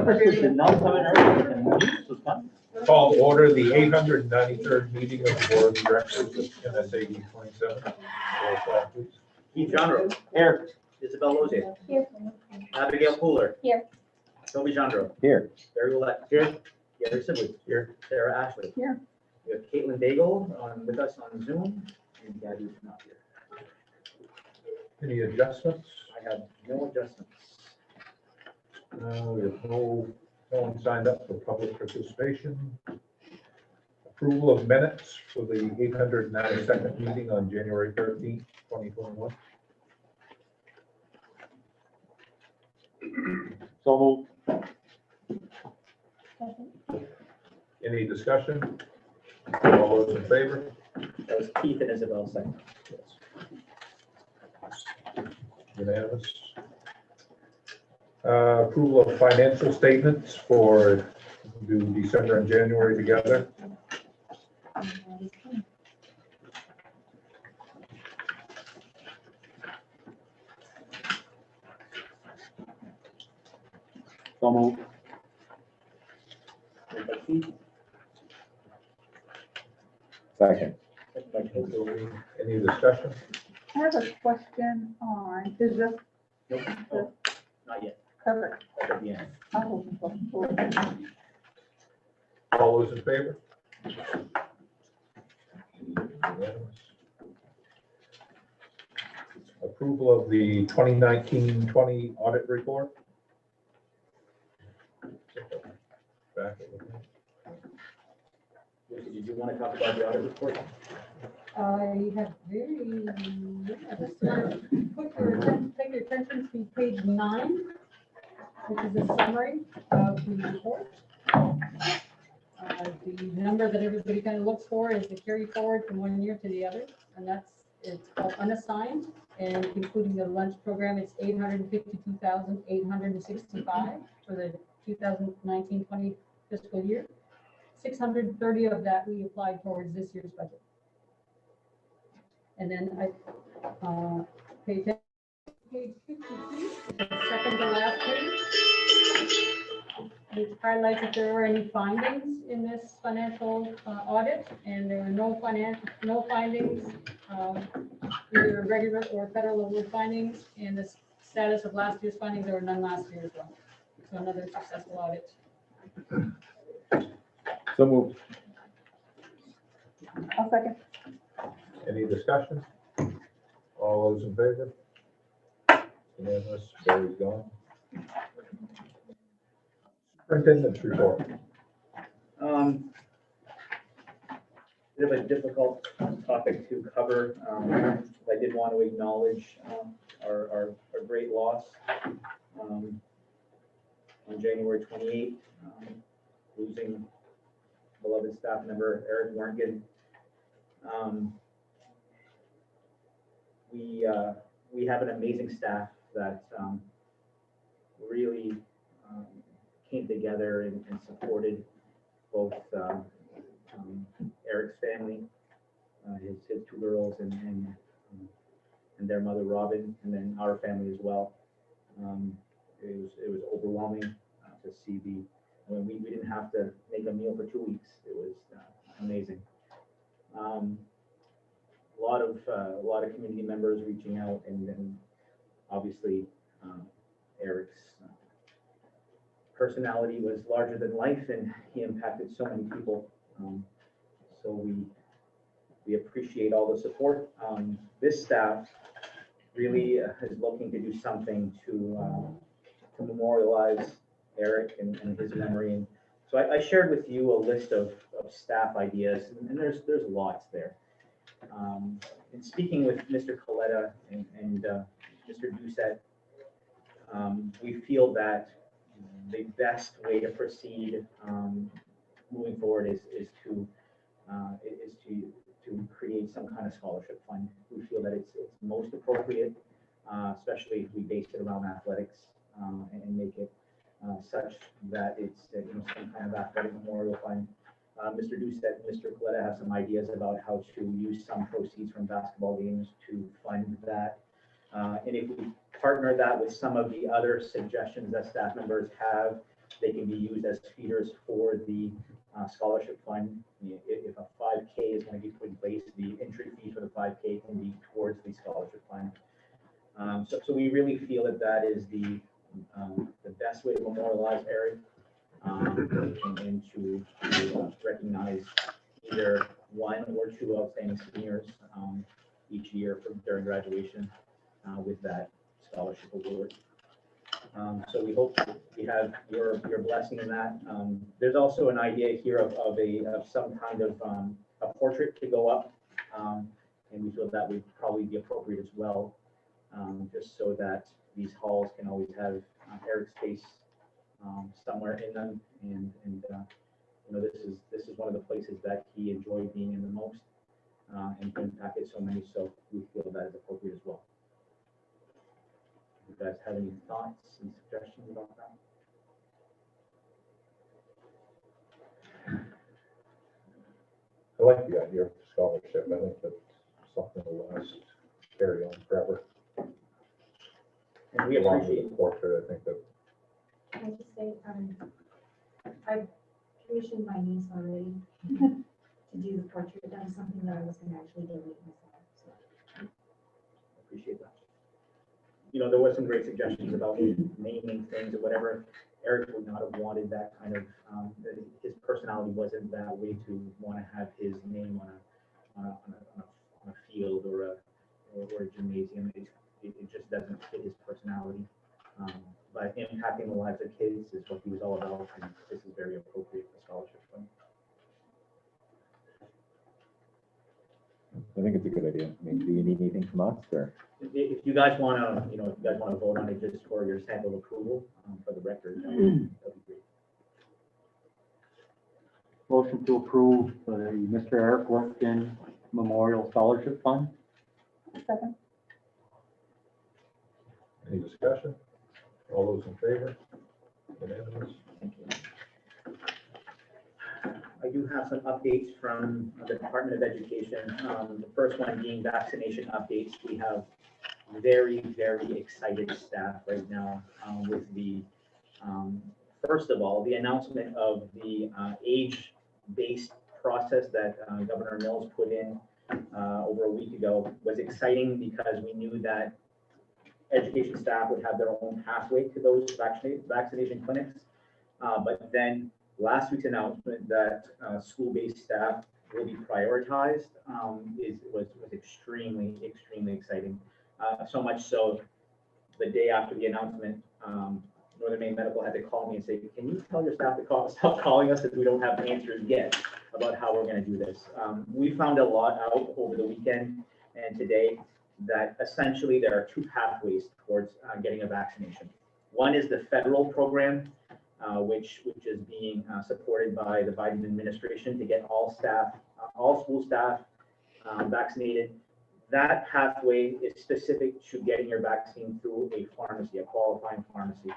Purposes did not come in early. Call to order the 893rd meeting of the Board of Directors of MSAD27. Roll call, please. Keith Jandro. Here. Isabel Lozier. Here. Abigail Pooler. Here. Toby Jandro. Here. Barry Willett. Here. Gary Sibley. Here. Sarah Ashley. Here. We have Caitlin Daigle with us on Zoom, and Gabby's not here. Any adjustments? I have no adjustments. We have no one signed up for public participation. Approval of minutes for the 892nd meeting on January 13th, 2021. So moved. Any discussion? All those in favor? That was Keith and Isabel second. Unanimous. Approval of financial statements for do December and January together. So moved. Second. Any discussion? I have a question on, is this Nope. Oh, not yet. covered? That's at the end. All those in favor? Unanimous. Approval of the 2019-20 audit report. Back of the- Lucy, did you want to talk about the audit report? I have take your attention to page 9, which is a summary of the report. The number that everybody kind of looks for is the carry forward from one year to the other, and it's called unassigned, and including the lunch program, it's 852,865 for the 2019-20 fiscal year. 630 of that we applied towards this year's budget. And then page 52, second to last page. It highlights if there were any findings in this financial audit, and there were no findings, either regular or federal level findings. And the status of last year's findings, there were none last year as well. So another successful audit. So moved. I'll second. Any discussion? All those in favor? Unanimous. Barry's gone. Superintendent's report. Bit of a difficult topic to cover. I did want to acknowledge our great loss on January 28th, losing beloved staff member Eric Morgan. We have an amazing staff that really came together and supported both Eric's family, his two girls, and their mother Robin, and then our family as well. It was overwhelming to see we didn't have to make a meal for 2 weeks. It was amazing. A lot of community members reaching out, and then obviously Eric's personality was larger than life, and he impacted so many people. So we appreciate all the support. This staff really is looking to do something to memorialize Eric and his memory. And so I shared with you a list of staff ideas, and there's lots there. In speaking with Mr. Coletta and Mr. Doucette, we feel that the best way to proceed moving forward is to create some kind of scholarship fund. We feel that it's most appropriate, especially if we base it around athletics and make it such that it's some kind of athletic memorial fund. Mr. Doucette and Mr. Coletta have some ideas about how to use some proceeds from basketball games to fund that. And if we partner that with some of the other suggestions that staff members have, they can be used as feeders for the scholarship fund. If a 5K is going to be put in place, the entry fee for the 5K can be towards the scholarship fund. So we really feel that that is the best way to memorialize Eric, and to recognize either one or two outstanding seniors each year during graduation with that scholarship award. So we hope we have your blessing in that. There's also an idea here of some kind of a portrait to go up, and we feel that would probably be appropriate as well, just so that these halls can always have Eric's face somewhere in them. And you know, this is one of the places that he enjoyed being in the most, and impacted so many. So we feel that is appropriate as well. You guys have any thoughts and suggestions about that? I like the idea of the scholarship. I think that's something that will last, carry on forever. And we Along with appreciate the portrait, I think that Can I just say, I've commissioned my niece already to do the portrait. That was something that I was gonna actually donate myself, so. appreciate that. You know, there were some great suggestions about naming things or whatever. Eric would not have wanted that kind of, his personality wasn't that way to want to have his name on a field or a gymnasium. It just doesn't fit his personality. But impacting the lives of kids is what he was all about, and this is very appropriate for scholarship fund. I think it's a good idea. I mean, do you need anything from us or? If you guys want to, you know, if you guys want to vote on it just for your stamp of approval, for the record, that'd be great. Motion to approve the Mr. Eric Workton Memorial Scholarship Fund. Second. any discussion? All those in favor? Unanimous? Thank you. I do have some updates from the Department of Education. The first one being vaccination updates. We have very, very excited staff right now with the, first of all, the announcement of the age-based process that Governor Mills put in over a week ago was exciting because we knew that education staff would have their own pathway to those vaccination clinics. But then last week's announcement that school-based staff will be prioritized was extremely, extremely exciting. So much so, the day after the announcement, Northern Maine Medical had to call me and say, can you tell your staff to stop calling us if we don't have answers yet about how we're going to do this? We found a lot out over the weekend and today that essentially there are two pathways towards getting a vaccination. One is the federal program, which is being supported by the Biden administration to get all staff, all school staff vaccinated. That pathway is specific to getting your vaccine through a pharmacy, a qualifying pharmacy.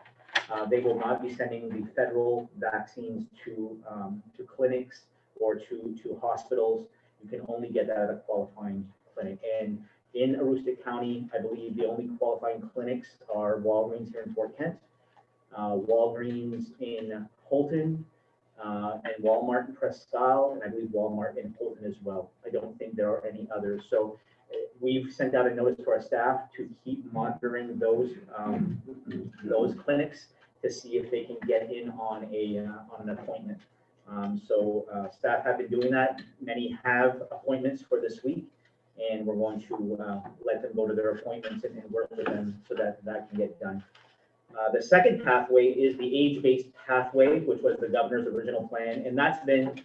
They will not be sending the federal vaccines to clinics or to hospitals. You can only get that at a qualifying clinic. And in Aroostook County, I believe the only qualifying clinics are Walgreens here in Fort Kent, Walgreens in Holton, and Walmart in Presque Isle, and I believe Walmart in Holton as well. I don't think there are any others. So we've sent out a notice to our staff to keep monitoring those clinics to see if they can get in on an appointment. So staff have been doing that. Many have appointments for this week, and we're going to let them go to their appointments and work with them so that that can get done. The second pathway is the age-based pathway, which was the governor's original plan, and that's been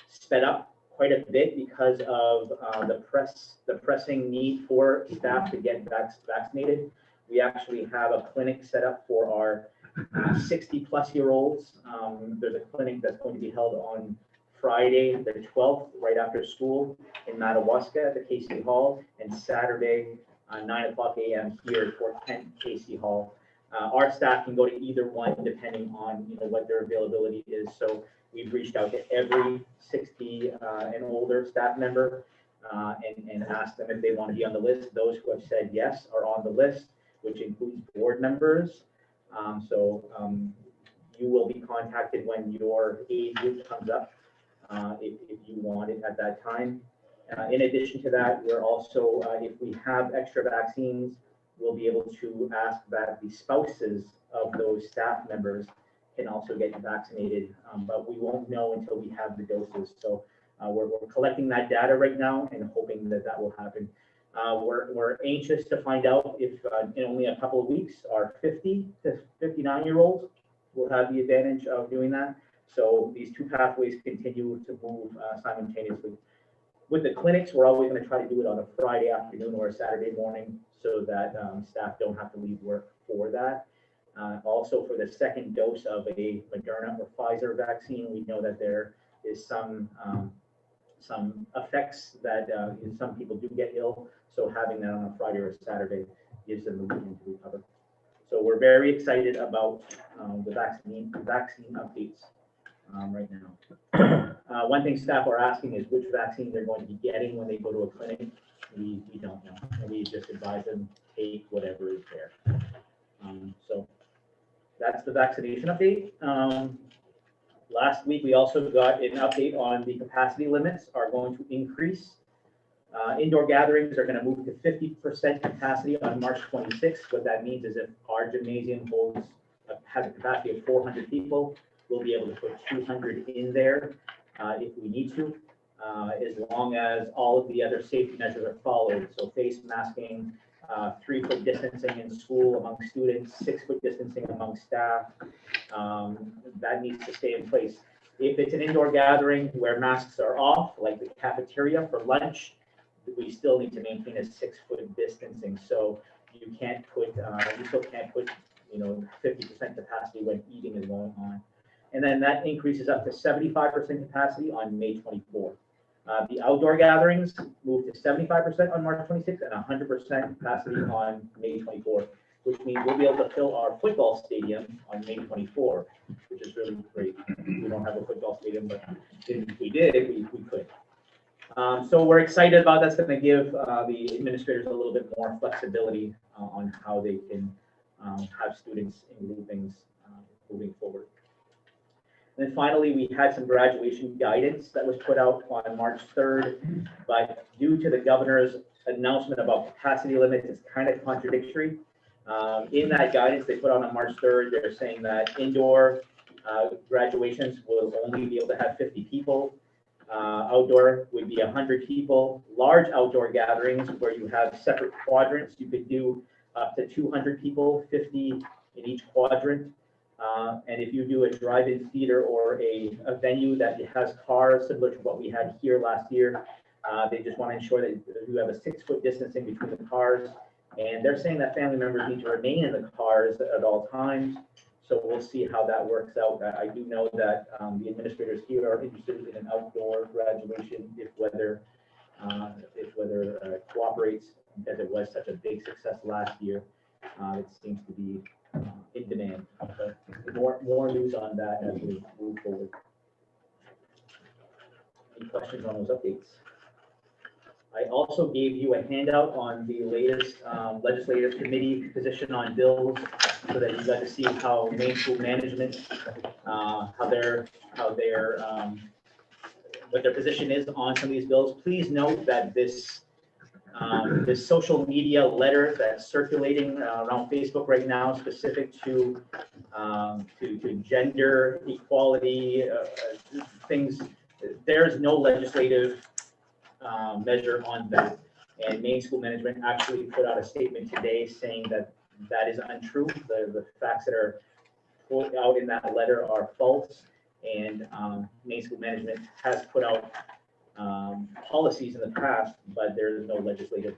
sped up quite a bit because of the pressing need for staff to get vaccinated. We actually have a clinic set up for our 60-plus-year-olds. There's a clinic that's going to be held on Friday, the 12th, right after school in Madawaska at the KC Hall, and Saturday, 9:00 a.m. here at Fort Kent KC Hall. Our staff can go to either one depending on what their availability is. So we've reached out to every 60 and older staff member. and ask them if they want to be on the list. Those who have said yes are on the list, which includes board members. You will be contacted when your age group comes up, if you want it at that time. In addition to that, we're also, if we have extra vaccines, we'll be able to ask that the spouses of those staff members can also get vaccinated, but we won't know until we have the doses. So we're collecting that data right now and hoping that that will happen. We're anxious to find out if in only a couple of weeks, our 50 to 59-year-olds will have the advantage of doing that. So these two pathways continue to move simultaneously. With the clinics, we're always going to try to do it on a Friday afternoon or a Saturday morning so that staff don't have to leave work for that. Also, for the second dose of a Moderna or Pfizer vaccine, we know that there is some effects that some people do get ill. So having that on a Friday or a Saturday gives them the weekend to recover. So we're very excited about the vaccine updates right now. One thing staff are asking is which vaccine they're going to be getting when they go to a clinic. We don't know. And we just advise them take whatever is there. So that's the vaccination update. Last week, we also got an update on the capacity limits are going to increase. Indoor gatherings are going to move to 50% capacity on March 26th. What that means is if our gymnasium has a capacity of 400 people, we'll be able to put 200 in there if we need to, as long as all of the other safety measures are followed. So face masking, 3-foot distancing in school among students, 6-foot distancing among staff. That needs to stay in place. If it's an indoor gathering where masks are off, like the cafeteria for lunch, we still need to maintain a 6-foot distancing. So you can't put, you still can't put, 50% capacity when eating is going on. And then that increases up to 75% capacity on May 24th. The outdoor gatherings move to 75% on March 26th and 100% capacity on May 24th, which means we'll be able to fill our football stadium on May 24th, which is really great. We don't have a football stadium, but if we did, we could. So we're excited about that's going to give the administrators a little bit more flexibility on how they can have students in groupings moving forward. And then finally, we had some graduation guidance that was put out on March 3rd, but due to the governor's announcement about capacity limits, it's kind of contradictory. In that guidance they put out on March 3rd, they're saying that indoor graduations will only be able to have 50 people. Outdoor would be 100 people. Large outdoor gatherings where you have separate quadrants, you could do up to 200 people, 50 in each quadrant. And if you do a drive-in theater or a venue that has cars, similar to what we had here last year, they just want to ensure that you have a 6-foot distancing between the cars. And they're saying that family members need to remain in the cars at all times. So we'll see how that works out. I do know that the administrators here are interested in an outdoor graduation if weather cooperates, because it was such a big success last year. It seems to be in demand. So more news on that as we move forward. Any questions on those updates? I also gave you a handout on the latest legislative committee position on bills, so that you got to see how Maine School Management, what their position is on some of these bills. Please note that this social media letter that's circulating around Facebook right now, specific to gender equality things, there's no legislative measure on that. And Maine School Management actually put out a statement today saying that that is untrue. The facts that are put out in that letter are false. And Maine School Management has put out policies in the past, but there is no legislative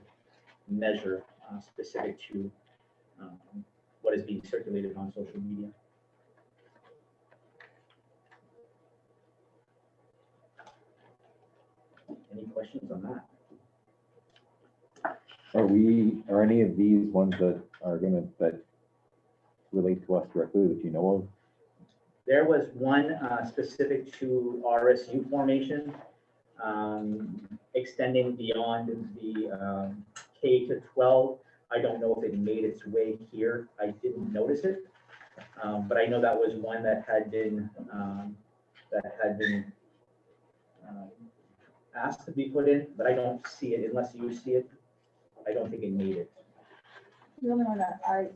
measure specific to what is being circulated on social media. Any questions on that? Are any of these ones that are that relate to us directly that you know of? There was one specific to RSU formation. extending beyond the K to 12. I don't know if it made its way here. I didn't notice it. But I know that was one that had been asked to be put in, but I don't see it unless you see it. I don't think it made it. The only one that I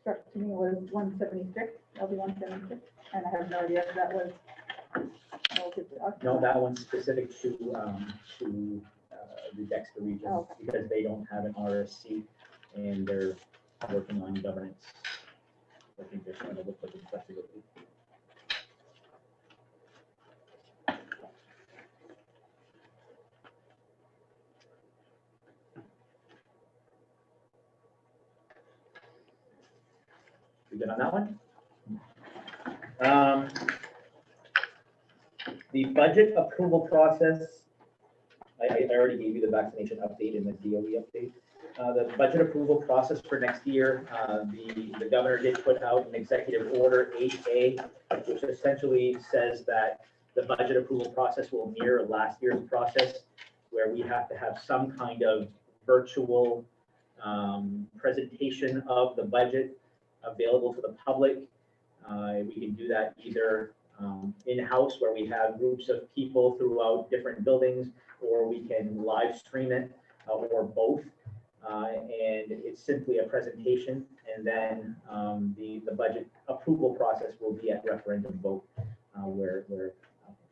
struck to me was 176, LD 176, and I have no idea if that was relative to us. No, that one's specific to the Dexter region, Oh, okay. because they don't have an RSC and they're working on governance. I think they're trying to look for the flexibility. We good on that one? The budget approval process, I already gave you the vaccination update and the DOE update. The budget approval process for next year, the governor did put out an executive order 8A, which essentially says that the budget approval process will mirror last year's process, where we have to have some kind of virtual presentation of the budget available to the public. We can do that either in-house, where we have groups of people throughout different buildings, or we can live stream it, or both. And it's simply a presentation, and then the budget approval process will be at referendum vote, where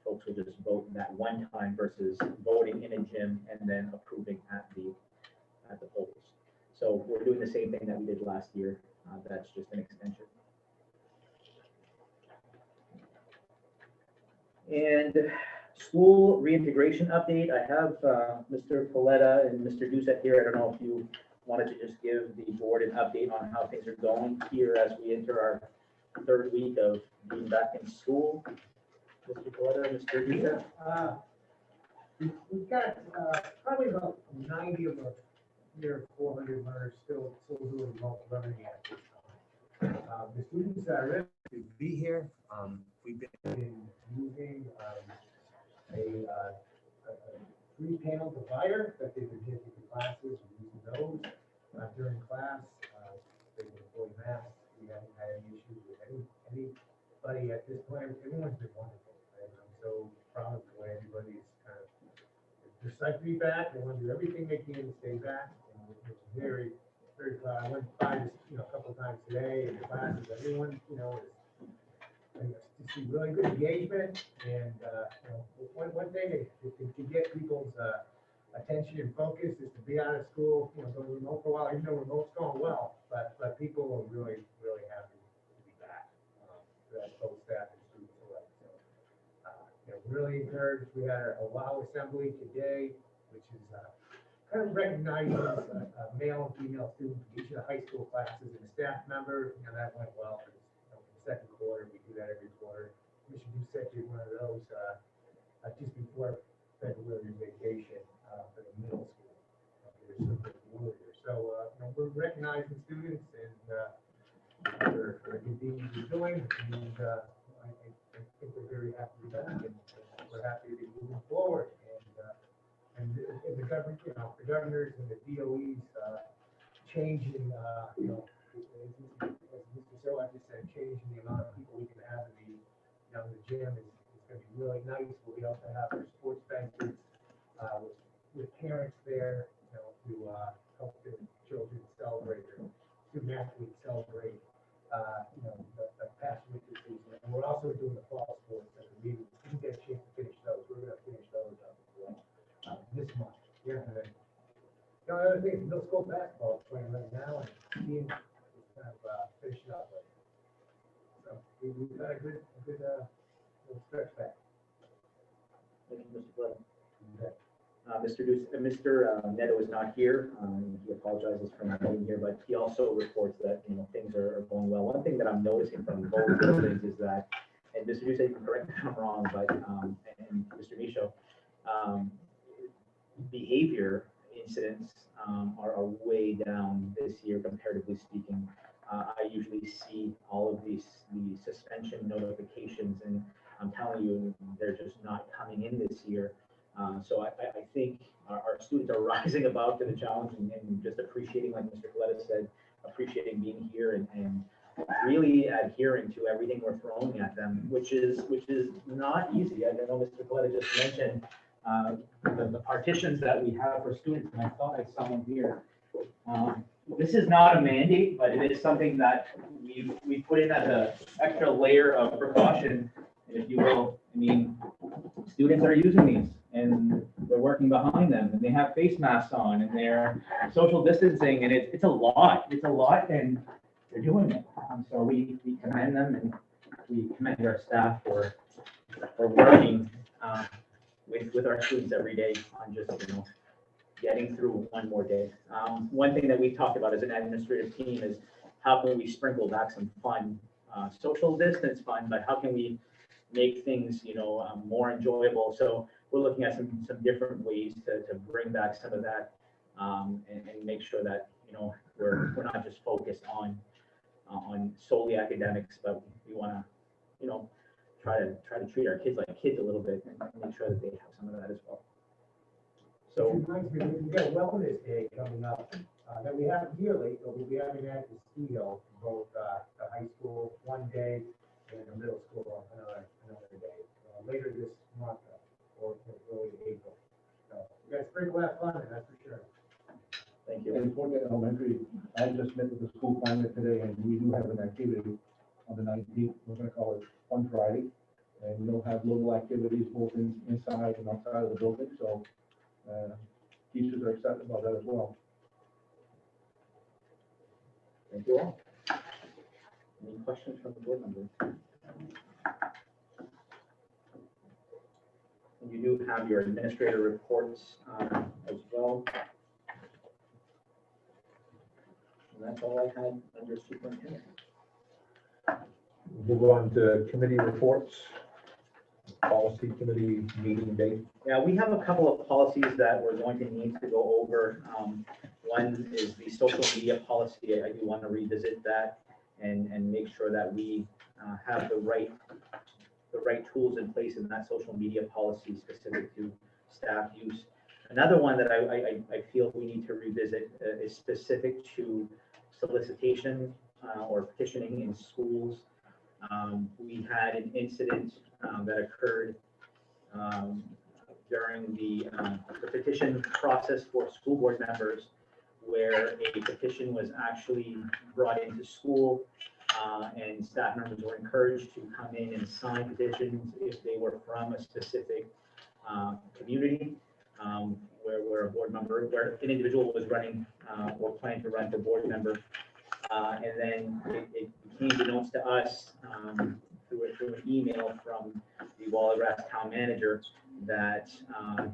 folks will just vote that one time versus voting in a gym and then approving at the polls. So we're doing the same thing that we did last year. That's just an extension. And school reintegration update, I have Mr. Paletta and Mr. Doucette here. I don't know if you wanted to just give the board an update on how things are going here as we enter our third week of being back in school. Mr. Paletta, Mr. Doucette? We've got probably about 90 of our near 400 learners still doing remote learning at this time. The students are ready to be here. We've been using a 3-panel divider that they've been taking to classes. We're using those during class. They've been fully masked. We haven't had any issues with anybody at this point. Everyone's been wonderful. And I'm so proud of the way everybody's kind of decided to be back. They want to do everything they can to stay back. And we're very, very proud. I went by this, a couple of times today in the classes. Everyone, is to see really good engagement. And one thing to get people's attention and focus is to be out of school, going remote for a while. Even though remote's going well, but people are really, really happy to be back. That's both staff and students alike. So, really encouraged. We had a WOW assembly today, which is kind of recognizing male and female students from each of the high school classes and a staff member. That went well for the second quarter. We do that every quarter. Commissioner Doucette did one of those just before February vacation for the middle school. So we're recognizing students and for the good deeds they're doing, and I think we're very happy with that, and we're happy to be moving forward. And the government, the governors and the DOEs changing, as Mr. Sherlock just said, changing the amount of people we can have in the gym is going to be really nice. But we also have our sports benches with parents there, to help the children celebrate, or student athletes celebrate, the past winter season. And we're also doing the fall sports that we didn't get a chance to finish those. We're going to finish those up as well this month. Yeah, and then, the other thing is middle school basketball is playing right now, and Ian is kind of finishing up. So we've got a good little stretch back. Thank you, Mr. Paletta. Mr. Neto is not here. He apologizes for not being here, but he also reports that things are going well. One thing that I'm noticing from both buildings is that, and Mr. Doucette, you can correct me if I'm wrong, but and Mr. Michaud, behavior incidents are way down this year, comparatively speaking. I usually see all of the suspension notifications, and I'm telling you, they're just not coming in this year. So I think our students are rising above to the challenge and just appreciating, like Mr. Coletta said, appreciating being here and really adhering to everything we're throwing at them, which is not easy. I know Mr. Coletta just mentioned the partitions that we have for students, and I thought I saw them here. This is not a mandate, but it is something that we put in as an extra layer of precaution, if you will. I mean, students are using these and they're working behind them and they have face masks on and they're social distancing, and it's a lot. It's a lot, and they're doing it. So we commend them, and we commend our staff for working with our students every day on just, getting through one more day. One thing that we talked about as an administrative team is how can we sprinkle back some fun, social distance fun, but how can we make things, more enjoyable? So we're looking at some different ways to bring back some of that, and make sure that, we're not just focused on solely academics, but we want to, try to treat our kids like kids a little bit and make sure that they have some of that as well. So. It reminds me, we've got Wellness Day coming up, that we have yearly, but we'll be having that at Steel, both, the high school one day and the middle school another day, later this month, or early April. So we got a spring class fun, that's for sure. Thank you. And for the elementary, I just met with the school climate today, and we do have an activity on the 19th. We're gonna call it Fun Friday. And we'll have little activities both inside and outside of the building, so teachers are excited about that as well. Thank you all. Any questions from the board members? And you do have your administrator reports as well. And that's all I had under superintendent. Move on to committee reports. Policy committee meeting date. Yeah, we have a couple of policies that we're going to need to go over. One is the social media policy. I do want to revisit that and make sure that we have the right tools in place in that social media policy specific to staff use. Another one that I feel we need to revisit is specific to solicitation or petitioning in schools. We had an incident that occurred during the petition process for school board members, where a petition was actually brought into school, and staff members were encouraged to come in and sign petitions if they were from a specific community, where a board member, where an individual was running or planning to run for board member. And then it became announced to us through an email from the Wallagrass town manager that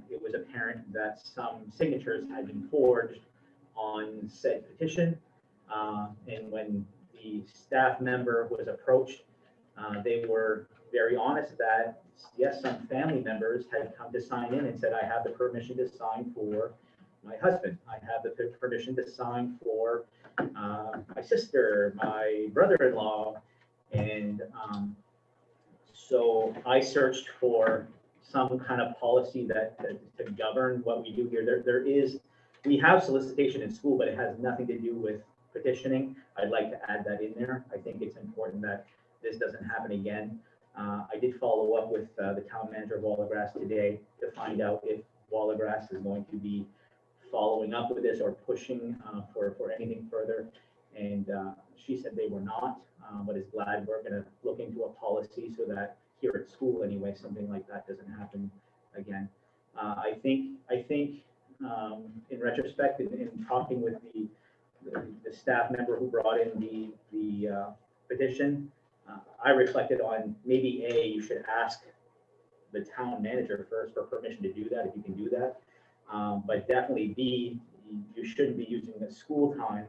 it was apparent that some signatures had been forged on said petition. And when the staff member was approached, they were very honest that, yes, some family members had come to sign in and said, I have the permission to sign for my husband. I have the permission to sign for my sister, my brother-in-law. And so I searched for some kind of policy that to govern what we do here. We have solicitation in school, but it has nothing to do with petitioning. I'd like to add that in there. I think it's important that this doesn't happen again. I did follow up with the town manager of Wallagrass today to find out if Wallagrass is going to be following up with this or pushing for anything further. And she said they were not, but is glad we're going to look into a policy so that here at school anyway, something like that doesn't happen again. I think in retrospect, in talking with the staff member who brought in the petition, I reflected on maybe you should ask the town manager first for permission to do that, if you can do that. But definitely B, you shouldn't be using the school time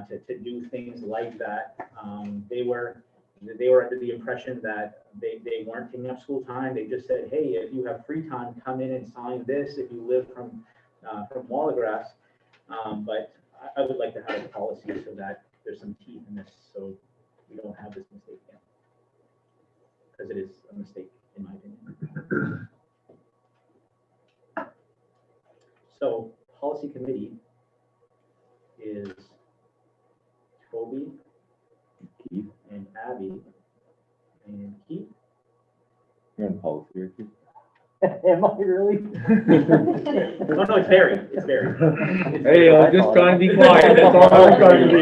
to do things like that. They were under the impression that they weren't taking up school time. They just said, hey, if you have free time, come in and sign this if you live from Wallagrass. But I would like to have a policy so that there's some teeth in this, so we don't have this mistake again. Because it is a mistake, in my opinion. So policy committee is Toby Keith, and Abby and Keith. you're in policy, here, Keith. Am I really? No, no, it's Barry. It's Barry. It's Hey, Barry. I'm just trying to be quiet, that's all I'm trying to be.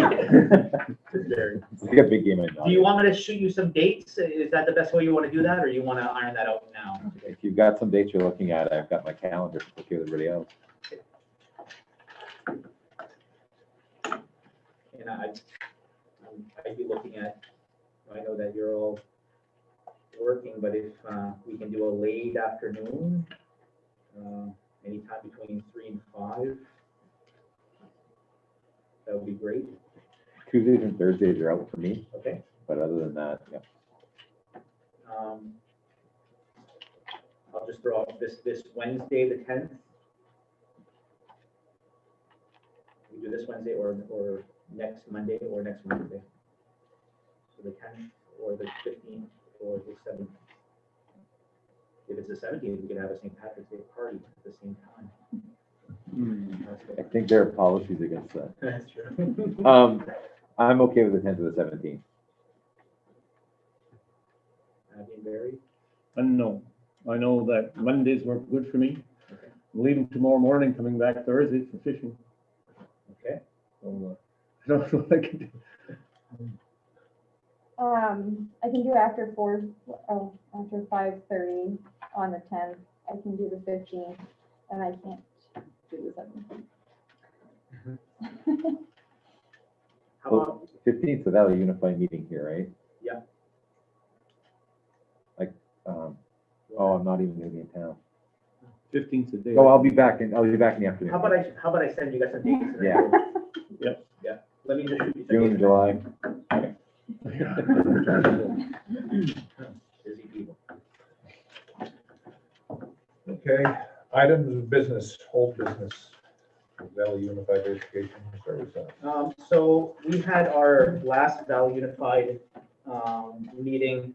It's Barry. It's like a big game of. Do you want me to shoot you some dates? Is that the best way you want to do that, or you want to iron that out now? If you've got some dates you're looking at, I've got my calendar to look at everybody else. And I'd be looking at, I know that you're all working, but if we can do a late afternoon, anytime between 3 and 5, that would be great. Tuesdays and Thursdays are out for me, Okay. but other than that, yeah. I'll just throw out this Wednesday, the 10th. We do this Wednesday or next Monday or next Wednesday. So the 10th or the 15th or the 17th. If it's the 17th, we could have a St. Patrick's Day party at the same time. I think there are policies against that. That's true. I'm okay with the 10th or the 17th. Abby and Barry. No, I know that Mondays work good for me. Okay. I'm leaving tomorrow morning, coming back Thursday for fishing. Okay. So, I don't know what I can do. I can do after after 5:30 on the 10th. I can do the 15th, and I can't do the 17th. How about, 15th, so that'll unify meeting here, right? Yeah. Like, I'm not even gonna be in town. 15th a day. Oh, I'll be back in the afternoon. how about I send you guys some dates? Yeah. Yep. Yeah. Let me just shoot you some June, dates. July. Busy people. Okay, items of business, old business, Valley Unified Education Service Center. So we had our last Valley Unified meeting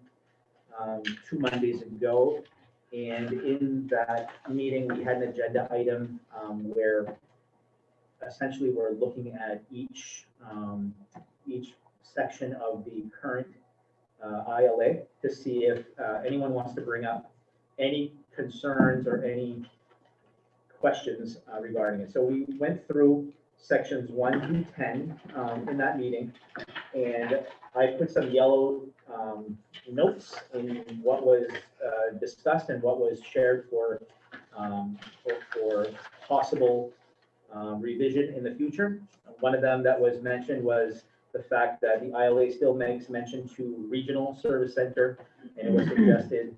2 Mondays ago. And in that meeting, we had an agenda item where essentially we're looking at each section of the current ILA to see if anyone wants to bring up any concerns or any questions regarding it. So we went through sections 1 through 10 in that meeting, and I put some yellow notes in what was discussed and what was shared for possible revision in the future. One of them that was mentioned was the fact that the ILA still makes mention to regional service center, and it was suggested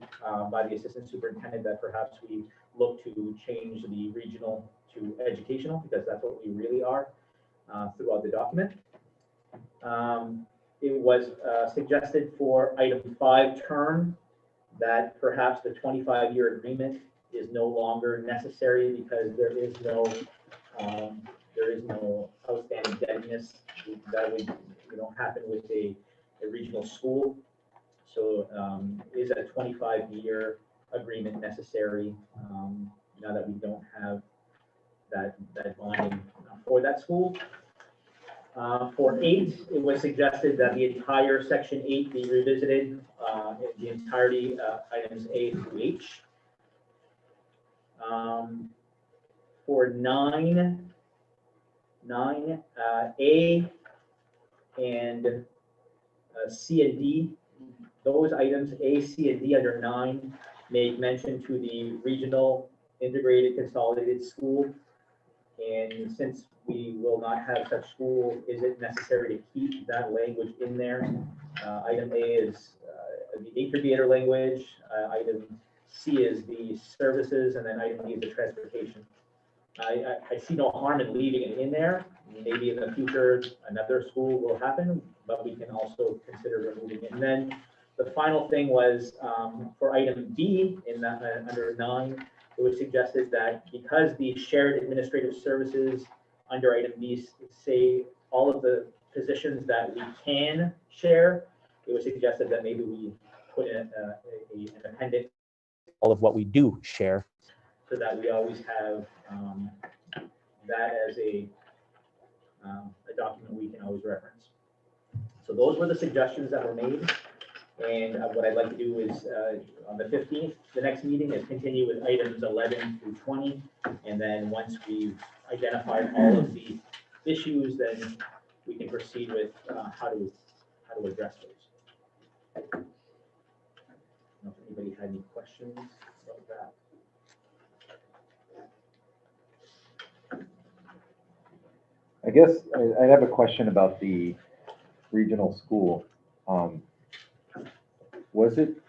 by the assistant superintendent that perhaps we look to change the regional to educational, because that's what we really are throughout the document. It was suggested for item 5 term that perhaps the 25-year agreement is no longer necessary because there is no outstanding indebtedness that would happen with a regional school. So is a 25-year agreement necessary now that we don't have that bonding for that school? For 8, it was suggested that the entire section 8 be revisited, the entirety, items A through H. For 9, A and C and D, those items, A, C, and D under 9, make mention to the regional integrated consolidated school. And since we will not have such school, is it necessary to keep that language in there? Item A is the incubator language, item C is the services, and then item D is the transportation. I see no harm in leaving it in there. Maybe in the future, another school will happen, but we can also consider removing it. And then the final thing was for item D in that under 9, it was suggested that because the shared administrative services under item B say all of the positions that we can share, it was suggested that maybe we put in an appendix all of what we do share, so that we always have that as a document we can always reference. So those were the suggestions that were made. And what I'd like to do is, on the 15th, the next meeting is continue with items 11 through 20. And then once we've identified all of the issues, then we can proceed with how to address those. I don't know if anybody had any questions about that. I guess I have a question about the regional school. Was it,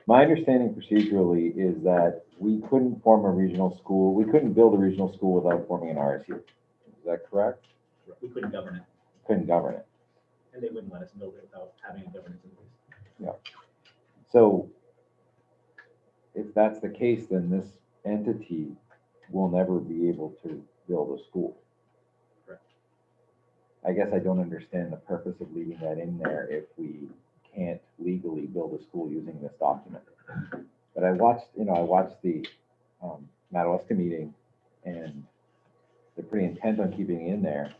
my understanding procedurally is that we couldn't form a regional school, we couldn't build a regional school without forming an RSU. Is that correct? We couldn't govern it, Couldn't govern it. and they wouldn't let us build it without having a governance in place. So if that's the case, then this entity will never be able to build a school. Correct. I guess I don't understand the purpose of leaving that in there if we can't legally build a school using this document. But I watched the Madawaska meeting, and they're pretty intent on keeping it in there.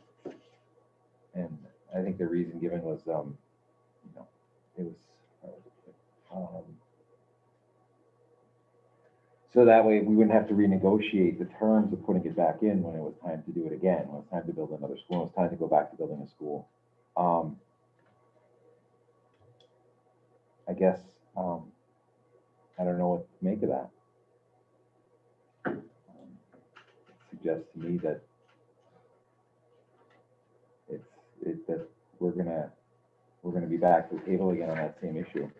And I think the reason given was, it was, so that way we wouldn't have to renegotiate the terms of putting it back in when it was time to do it again, when it was time to build another school, when it was time to go back to building a school. I guess, I don't know what to make of that. It suggests to me that that we're gonna be back to the table again on that same issue.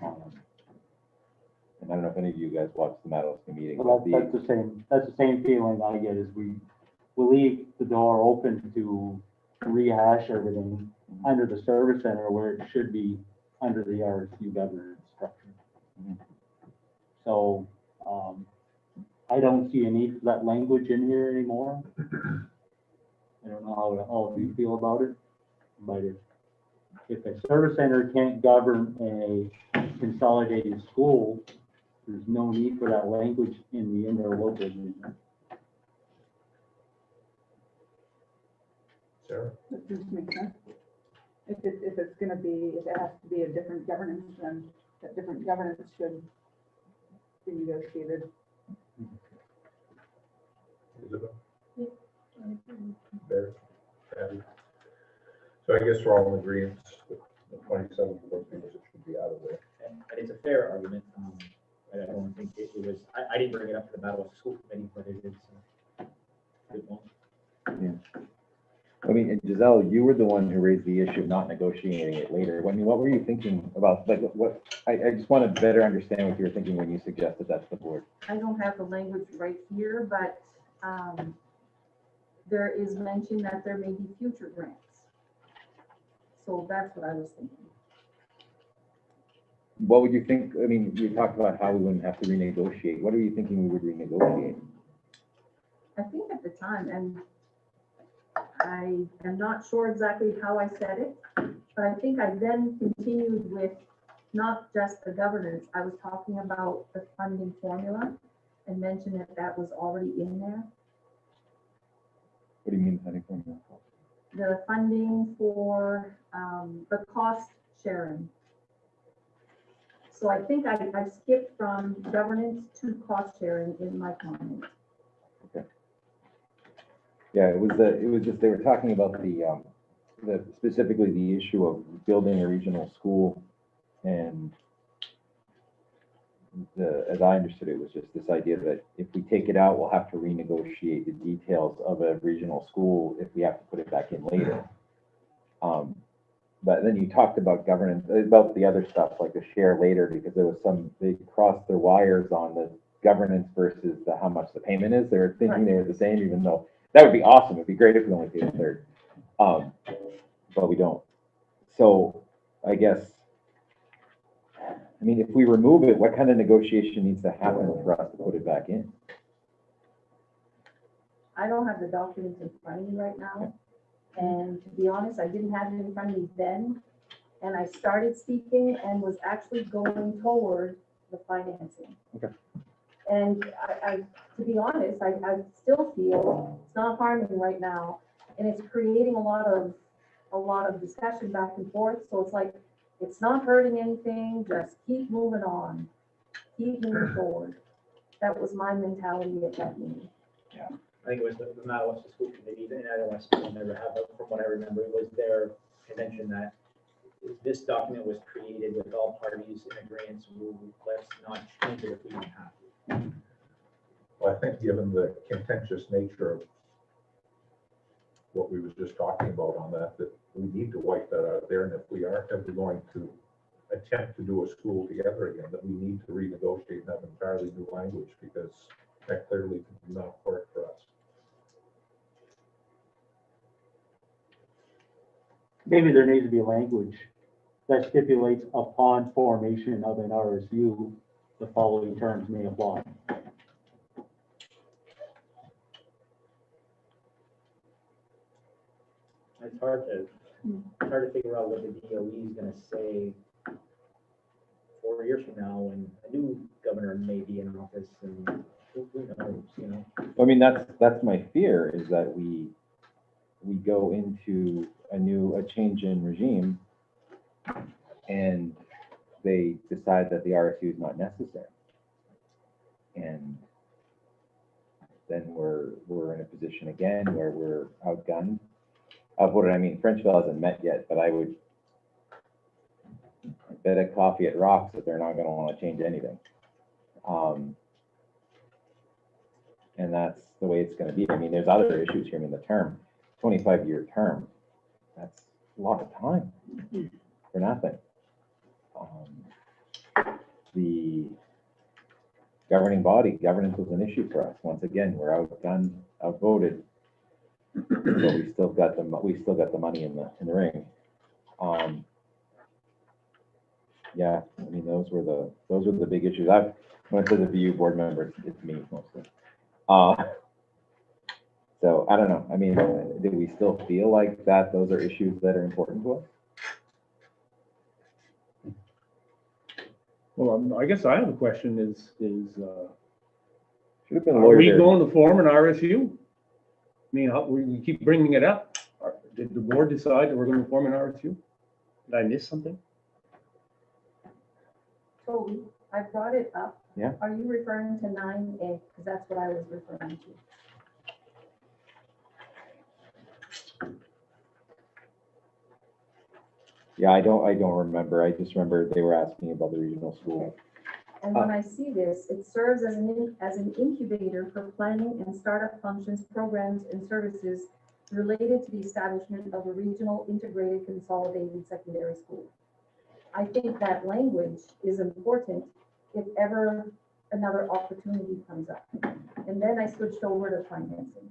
And I don't know if any of you guys watched the Madawaska meeting. Well, but that's the same feeling I get, is we leave the door open to rehash everything under the service center where it should be under the RSU governance structure. Mhm. So, I don't see a need for that language in here anymore. I don't know how all of you feel about it, but if a service center can't govern a consolidated school, there's no need for that language in the interlocal agreement. Sarah? That just makes sense. If it's gonna be, if it has to be a different governance, then that different governance should be negotiated. Isabel? Barry? Abby? So I guess we're all in agreement with the 27th, because it should be out of there. And it's a fair argument. I don't think it was, I didn't bring it up to the Madawaska School Committee, but it is a good one. Yeah. I mean, and Giselle, you were the one who raised the issue of not negotiating it later. I mean, what were you thinking about, like, what, I just want to better understand what you were thinking when you suggested that to the board. I don't have the language right here, but there is mention that there may be future grants. So that's what I was thinking. What would you think, I mean, you talked about how we wouldn't have to renegotiate. What are you thinking we would renegotiate? I think at the time, and I am not sure exactly how I said it, but I think I then continued with not just the governance. I was talking about the funding formula and mentioned that that was already in there. What do you mean, funding formula? The funding for the cost sharing. So I think I skipped from governance to cost sharing in my comment. Yeah, it was just, they were talking about the specifically the issue of building a regional school, and as I understood it, was just this idea that if we take it out, we'll have to renegotiate the details of a regional school if we have to put it back in later. But then you talked about governance, about the other stuff, like the share later, because there was they crossed their wires on the governance versus how much the payment is. They were thinking they were the same, even though that would be awesome. It'd be great if we only paid a third, but we don't. So I guess, I mean, if we remove it, what kind of negotiation needs to happen for us to put it back in? I don't have the documents in front of me right now. And to be honest, I didn't have it in front of me then. And I started speaking and was actually going toward the financing. Okay. And to be honest, I still feel it's not harming right now, and it's creating a lot of discussion back and forth, so it's like, it's not hurting anything, just keep moving on, keep moving forward. That was my mentality at that meeting. I think it was the Madawaska School Committee, and I don't want to never have, but from what I remember, it was their convention that this document was created with all parties in agreement, so let's not change it if we don't have to. Well, I think given the contentious nature of what we was just talking about on that we need to wipe that out there, and if we are ever going to attempt to do a school together again, that we need to renegotiate and have entirely new language, because that clearly did not work for us. Maybe there needs to be language that stipulates upon formation of an RSU, the following terms may apply. It's hard to figure out what the DOE is gonna say 4 years from now when a new governor may be in office, and who knows, you know? I mean, that's my fear, is that we go into a change in regime and they decide that the RSU is not necessary. And then we're in a position again where we're outgunned. What I mean, Frenchville hasn't met yet, but I would bet a coffee at Rocks that they're not gonna wanna change anything. And that's the way it's gonna be. I mean, there's other issues here. I mean, the term, 25-year term, that's a lot of time for nothing. The governing body, governance was an issue for us. Once again, we're outgunned, outvoted, but we still got the money in the ring. Yeah, I mean, those were the big issues. When it says a VU board member, it's me mostly. So I don't know. I mean, do we still feel like that those are issues that are important to us? Well, I guess I have a question is, Should have been a are lawyer we there. going to form an RSU? I mean, we keep bringing it up. Did the board decide that we're going to form an RSU? Did I miss something? Toby, I brought it up. Yeah. Are you referring to 9A? Because that's what I was referring to. Yeah, I don't remember. I just remember they were asking about the regional school. And when I see this, it serves as an incubator for planning and startup functions, programs, and services related to the establishment of a regional integrated consolidated secondary school. I think that language is important if ever another opportunity comes up. And then I switched over to financing.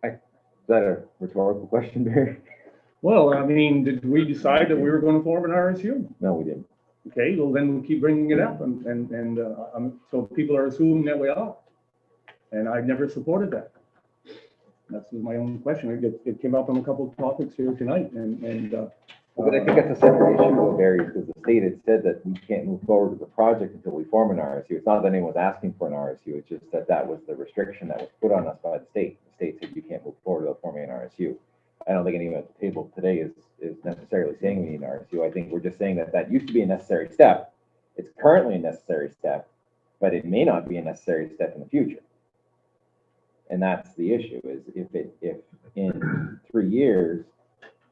Is that a rhetorical question, Barry? Well, I mean, did we decide that we were going to form an RSU? No, we didn't. Okay, well, then we'll keep bringing it up, and so people are assuming that we are. And I've never supported that. That's my own question. It came up on a couple of topics here tonight, But I think it's a separate issue though, Barry, because the state had said that we can't move forward with the project until we form an RSU. It's not that anyone's asking for an RSU, it's just that was the restriction that was put on us by the state. The state said you can't move forward without forming an RSU. I don't think anyone at the table today is necessarily saying we need an RSU. I think we're just saying that used to be a necessary step. It's currently a necessary step, but it may not be a necessary step in the future. And that's the issue, is if in 3 years,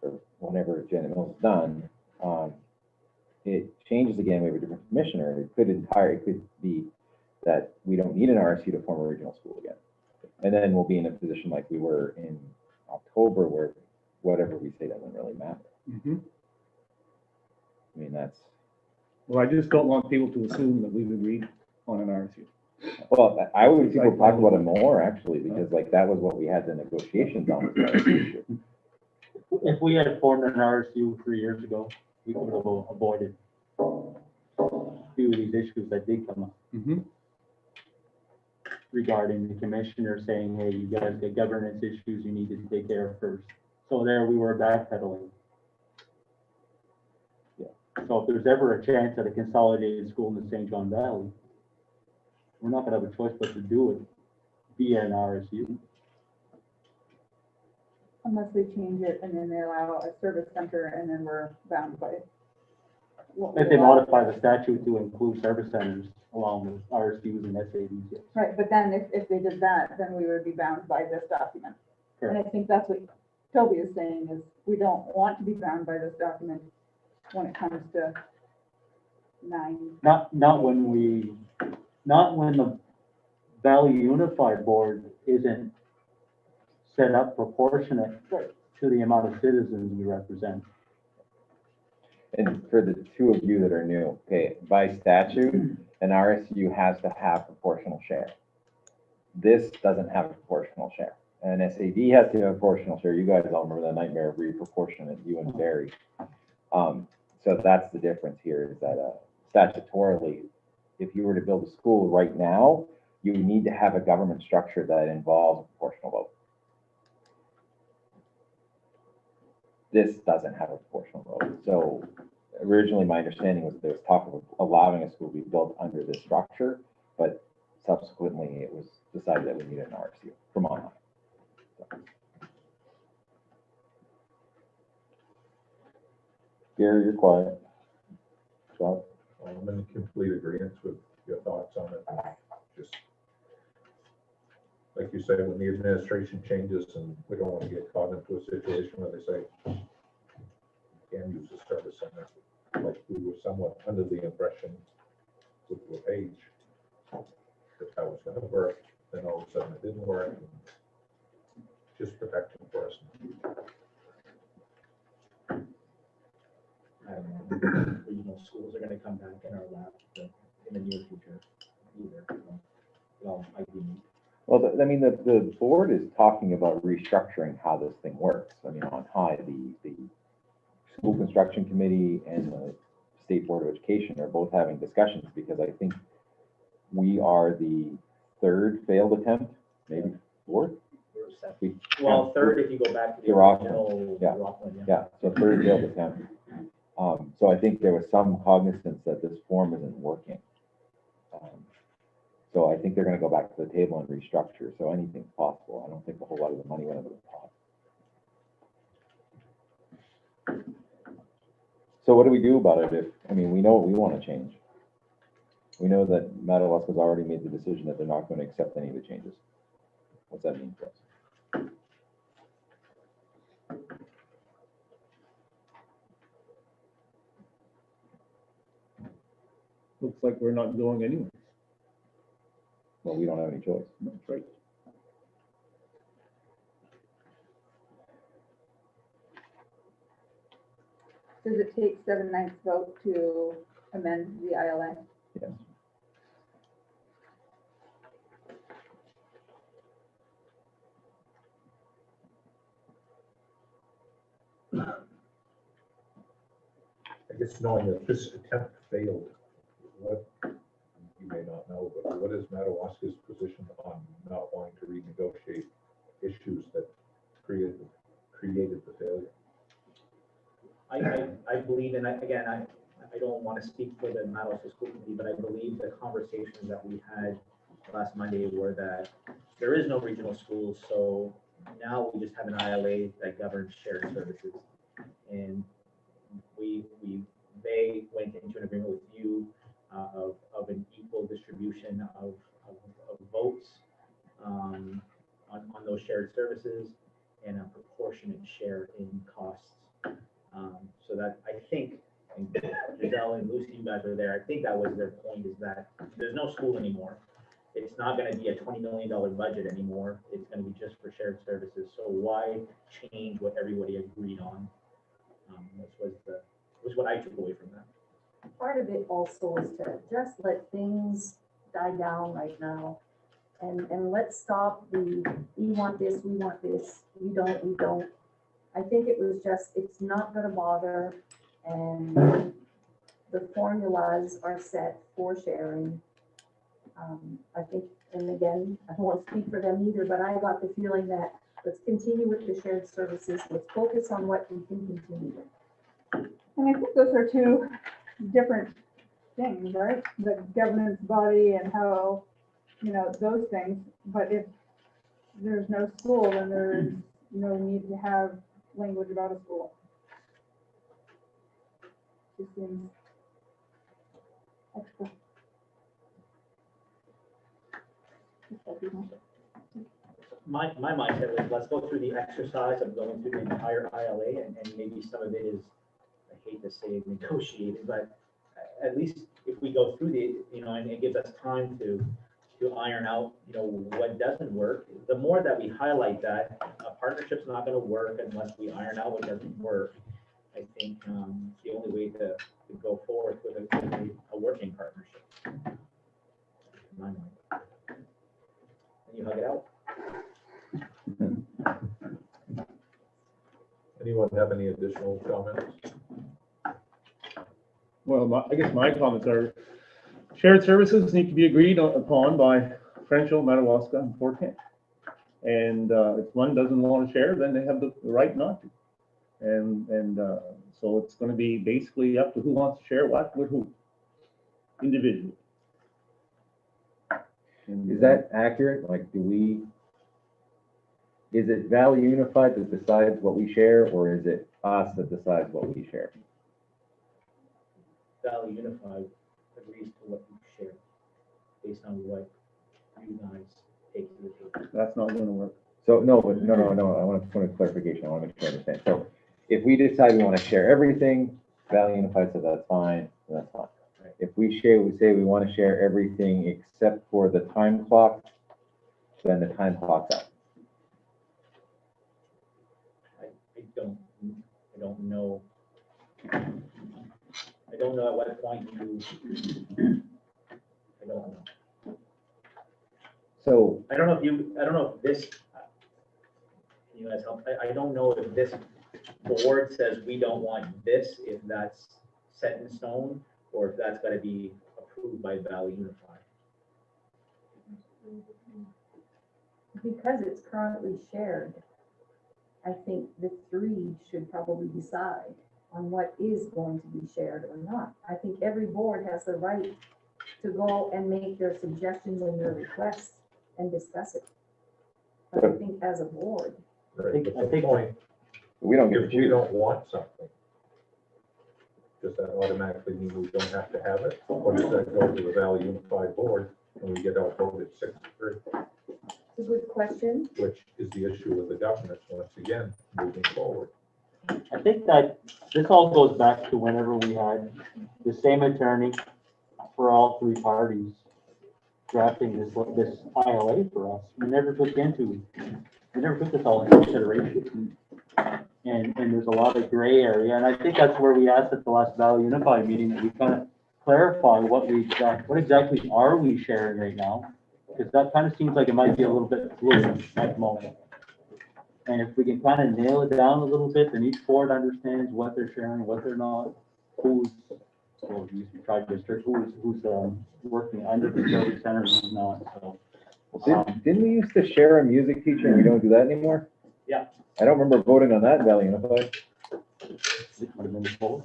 or whenever Janet Mills is done, it changes again, we have a different commissioner, it could be that we don't need an RSU to form a regional school again. And then we'll be in a position like we were in October, where whatever we say doesn't really matter. I mean, that's. well, I just don't want people to assume that we've agreed on an RSU. Well, I would people talk about it more actually, because like that was what we had the negotiations on. If we had formed an RSU 3 years ago, we could have avoided a few of these issues that did come up regarding the commissioner saying, hey, you guys get governance issues you need to take care of first. So there we were backpedaling. Yeah. So if there's ever a chance at a consolidated school in the St. John Valley, we're not gonna have a choice but to do it via an RSU. Unless they change it and then they allow a service center and then we're bound by. what we If they allow. modify the statute to include service centers along with RSUs and SADs, yes. Right, but then if they did that, then we would be bound by this document. And I think that's what Toby is saying, is we don't want to be bound by this document when it comes to 9. Not when the Valley Unified Board isn't set up proportionate Right. to the amount of citizens we represent. And for the two of you that are new, okay, by statute, an RSU has to have proportional share. This doesn't have a proportional share. An SAD has to have a proportional share. You guys all remember the nightmare of reproportionate, you and Barry. So that's the difference here, is that statutorily, if you were to build a school right now, you need to have a government structure that involves a proportional vote. This doesn't have a proportional vote. So originally, my understanding was there was talk of allowing a school to be built under this structure, but subsequently it was decided that we needed an RSU from on high. So. Gary, you're quiet. Chuck? I'm in complete agreement with your thoughts on it. Just like you say, when the administration changes, and we don't want to get caught into a situation where they say, you can use the service center. Like we were somewhat under the impression with LePage that was going to work, then all of a sudden it didn't work. Just protection for us. I don't know, if regional schools are gonna come back in our lap in the near future either. So, well, I do. Well, I mean, the board is talking about restructuring how this thing works. I mean, on high, the school construction committee and the State Board of Education are both having discussions, because I think we are the third failed attempt, maybe fourth. Well, third, if you go back to the Rockland, original yeah. Rockland, Yeah, so third failed attempt. So I think there was some cognizance that this form isn't working. So I think they're gonna go back to the table and restructure, so anything's possible. I don't think a whole lot of the money went into the pot. So what do we do about it if, I mean, we know what we wanna change. We know that Madawaska's already made the decision that they're not gonna accept any of the changes. What's that mean for us? Looks like we're not going anywhere. Well, we don't have any choice. That's right. Does it take 7/9 vote to amend the ILA? Yes. I guess knowing that this attempt failed, what, you may not know, but what is Madawaska's position on not wanting to renegotiate issues that created the failure? I believe, and again, I don't want to speak for the Madawaska School Committee, but I believe the conversations that we had last Monday were that there is no regional schools, so now we just have an ILA that governs shared services. And they went into an agreement with you of an equal distribution of votes on those shared services and a proportionate share in costs. So that I think, and Giselle and Lucy, you guys are there, I think that was their point, is that there's no school anymore. It's not gonna be a $20 million budget anymore. It's gonna be just for shared services. So why change what everybody agreed on? Was what I took away from that. Part of it also is to just let things die down right now. And let's stop we want this, we don't. I think it was just, it's not gonna bother, and the formulas are set for sharing. I think, and again, I don't want to speak for them either, but I got the feeling that let's continue with the shared services, let's focus on what we can continue with. And I think those are two different things, right? The governance body and how, those things. But if there's no school, then there's no need to have language about a school. It seems extra. My mindset was, let's go through the exercise of going through the entire ILA, and maybe some of it is, I hate to say negotiated, but at least if we go through and it gives us time to iron out, what doesn't work. The more that we highlight that a partnership's not gonna work unless we iron out what doesn't work, I think it's the only way to go forward with a working partnership. In my mind. And you hug it out. Anyone have any additional comments? Well, I guess my comments are, shared services need to be agreed upon by Frenchville, Madawaska, and Fort Kent. And if one doesn't want to share, then they have the right not to. And so it's going to be basically up to who wants to share what with who, individually. Is that accurate? Like, is it Valley Unified that decides what we share, or is it us that decides what we share? Valley Unified agrees to what you share based on what you guys take to the table. That's not going to work. So no, but no, I want a point of clarification. I want to make sure I understand. So if we decide we want to share everything, Valley Unified said that's fine, then that's fine. Right. If we say we want to share everything except for the time clock, then the time clock's out. I don't know. I don't know at what point I don't know. So I don't know if this, can you guys help? I don't know if this board says we don't want this, if that's set in stone, or if that's gotta be approved by Valley Unified. Because it's currently shared, I think the three should probably decide on what is going to be shared or not. I think every board has the right to go and make their suggestions and their requests and discuss it. But I think as a board, Right, but the point, we don't get to if we choose. don't want something, does that automatically mean we don't have to have it? Or does that go to the Valley Unified Board and we get outvoted 6-3? it's a good question. Which is the issue with the governance, once again, moving forward. I think that this all goes back to whenever we had the same attorney for all three parties drafting this ILA for us. We never took this all into consideration. And there's a lot of gray area, and I think that's where we asked at the last Valley Unified meeting that we kind of clarify what exactly are we sharing right now? Because that kind of seems like it might be a little bit fluid at the moment. And if we can kind of nail it down a little bit, then each board understands what they're sharing, what they're not, who's working under the service center, who's not, so. Didn't we used to share a music teacher and we don't do that anymore? Yeah. I don't remember voting on that in Valley Unified. It might have been before.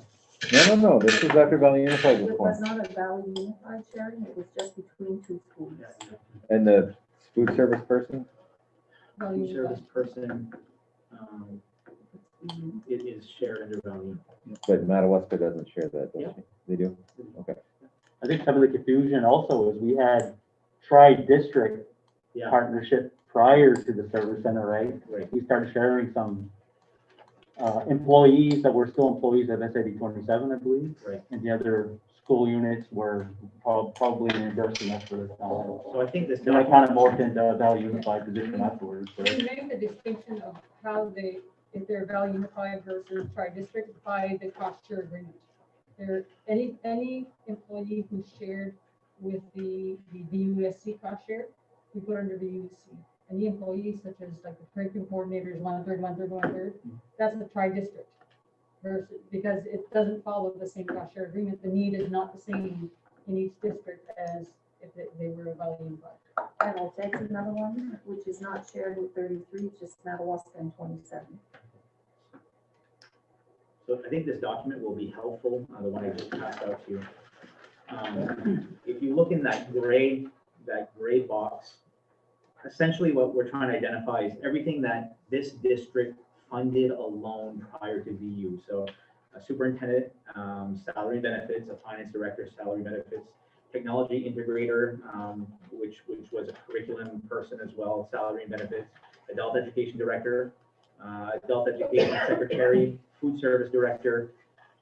No, this was after Valley Unified was It formed. was not a Valley Unified sharing, it was just between two schools. And the food service person? Food service person, it is shared under Valley. But Madawaska doesn't share that, does Yeah. she? They do? Okay. I think some of the confusion also is we had tri-district Yeah, partnership prior to the service center, right? right. We started sharing some employees that were still employees of MSAD27, I believe. Right. And the other school units were probably reimbursing us for the time. So I think this. Then I kind of morphed into a Valley Unified position afterwards. We make the distinction of how if they're Valley Unified versus tri-district by the cost share agreement. Any employee who's shared with the VUSC cost share, we put under VUSC. Any employees such as like the curriculum coordinators, 1/3, that's a tri-district. Versus, because it doesn't follow the same cost share agreement, the need is not the same in each district as if they were a Valley Unified. And I'll take another one, which is not shared with 33, just Madawaska and 27. So I think this document will be helpful, the one I just passed out to you. If you look in that gray box, essentially what we're trying to identify is everything that this district funded alone prior to VU. So a superintendent, salary and benefits, a finance director, salary and benefits, technology integrator, which was a curriculum person as well, salary and benefits, adult education director, adult education secretary, food service director,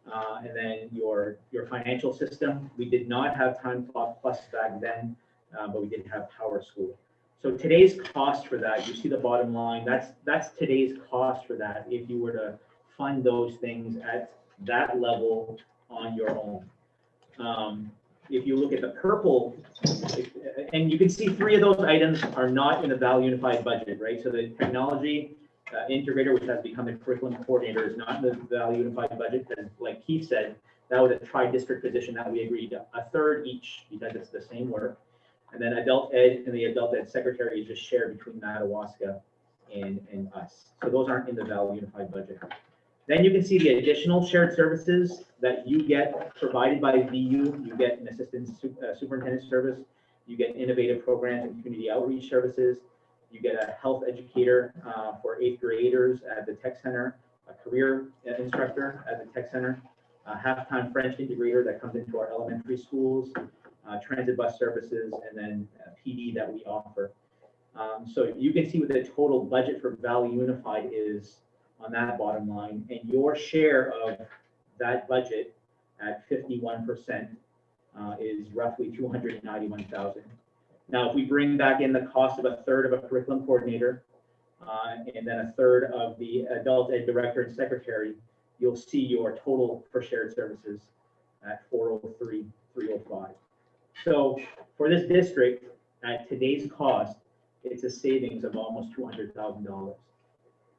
and then your financial system. We did not have Time Plus back then, but we did have Power School. So today's cost for that, you see the bottom line, that's today's cost for that if you were to fund those things at that level on your own. If you look at the purple, and you can see 3 of those items are not in the Valley Unified budget, right? So the technology integrator, which has become the curriculum coordinator, is not in the Valley Unified budget. And like Keith said, that was a tri-district position that we agreed to, a third each because it's the same work. And then adult ed and the adult ed secretary is just shared between Madawaska and us. So those aren't in the Valley Unified budget. Then you can see the additional shared services that you get provided by VU. You get an assistant superintendent service. You get innovative programs and community outreach services. You get a health educator for 8th graders at the tech center, a career instructor at the tech center, a half-time French integrator that comes into our elementary schools, transit bus services, and then PD that we offer. So you can see what the total budget for Valley Unified is on that bottom line, and your share of that budget at 51% is roughly $291,000. Now, if we bring back in the cost of a third of a curriculum coordinator, and then a third of the adult ed director and secretary, you'll see your total for shared services at 403, 305. So for this district, at today's cost, it's a savings of almost $200,000.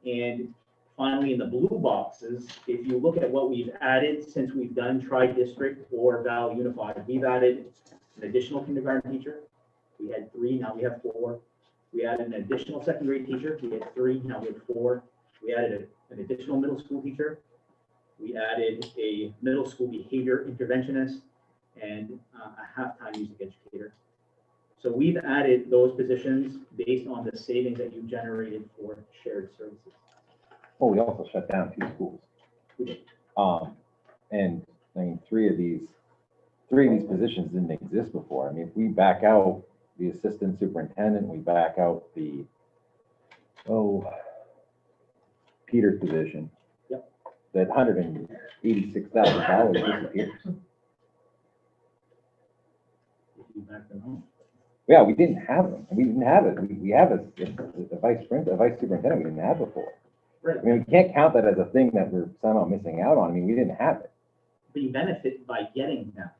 And finally, in the blue boxes, if you look at what we've added since we've done tri-district or Valley Unified, we've added an additional kindergarten teacher. We had 3, now we have 4. We added an additional second grade teacher. We had 3, now we have 4. We added an additional middle school teacher. We added a middle school behavior interventionist and a half-time music educator. So we've added those positions based on the savings that you generated for shared services. Well, we also shut down 2 schools. And I mean, 3 of these positions didn't exist before. I mean, if we back out the assistant superintendent, we back out the, Peter's position. Yep. That $186,000 disappears. Yeah, we didn't have them. We didn't have it. We have a vice superintendent we didn't have before. Right. I mean, we can't count that as a thing that we're somehow missing out on. I mean, we didn't have it. But you benefit by getting them.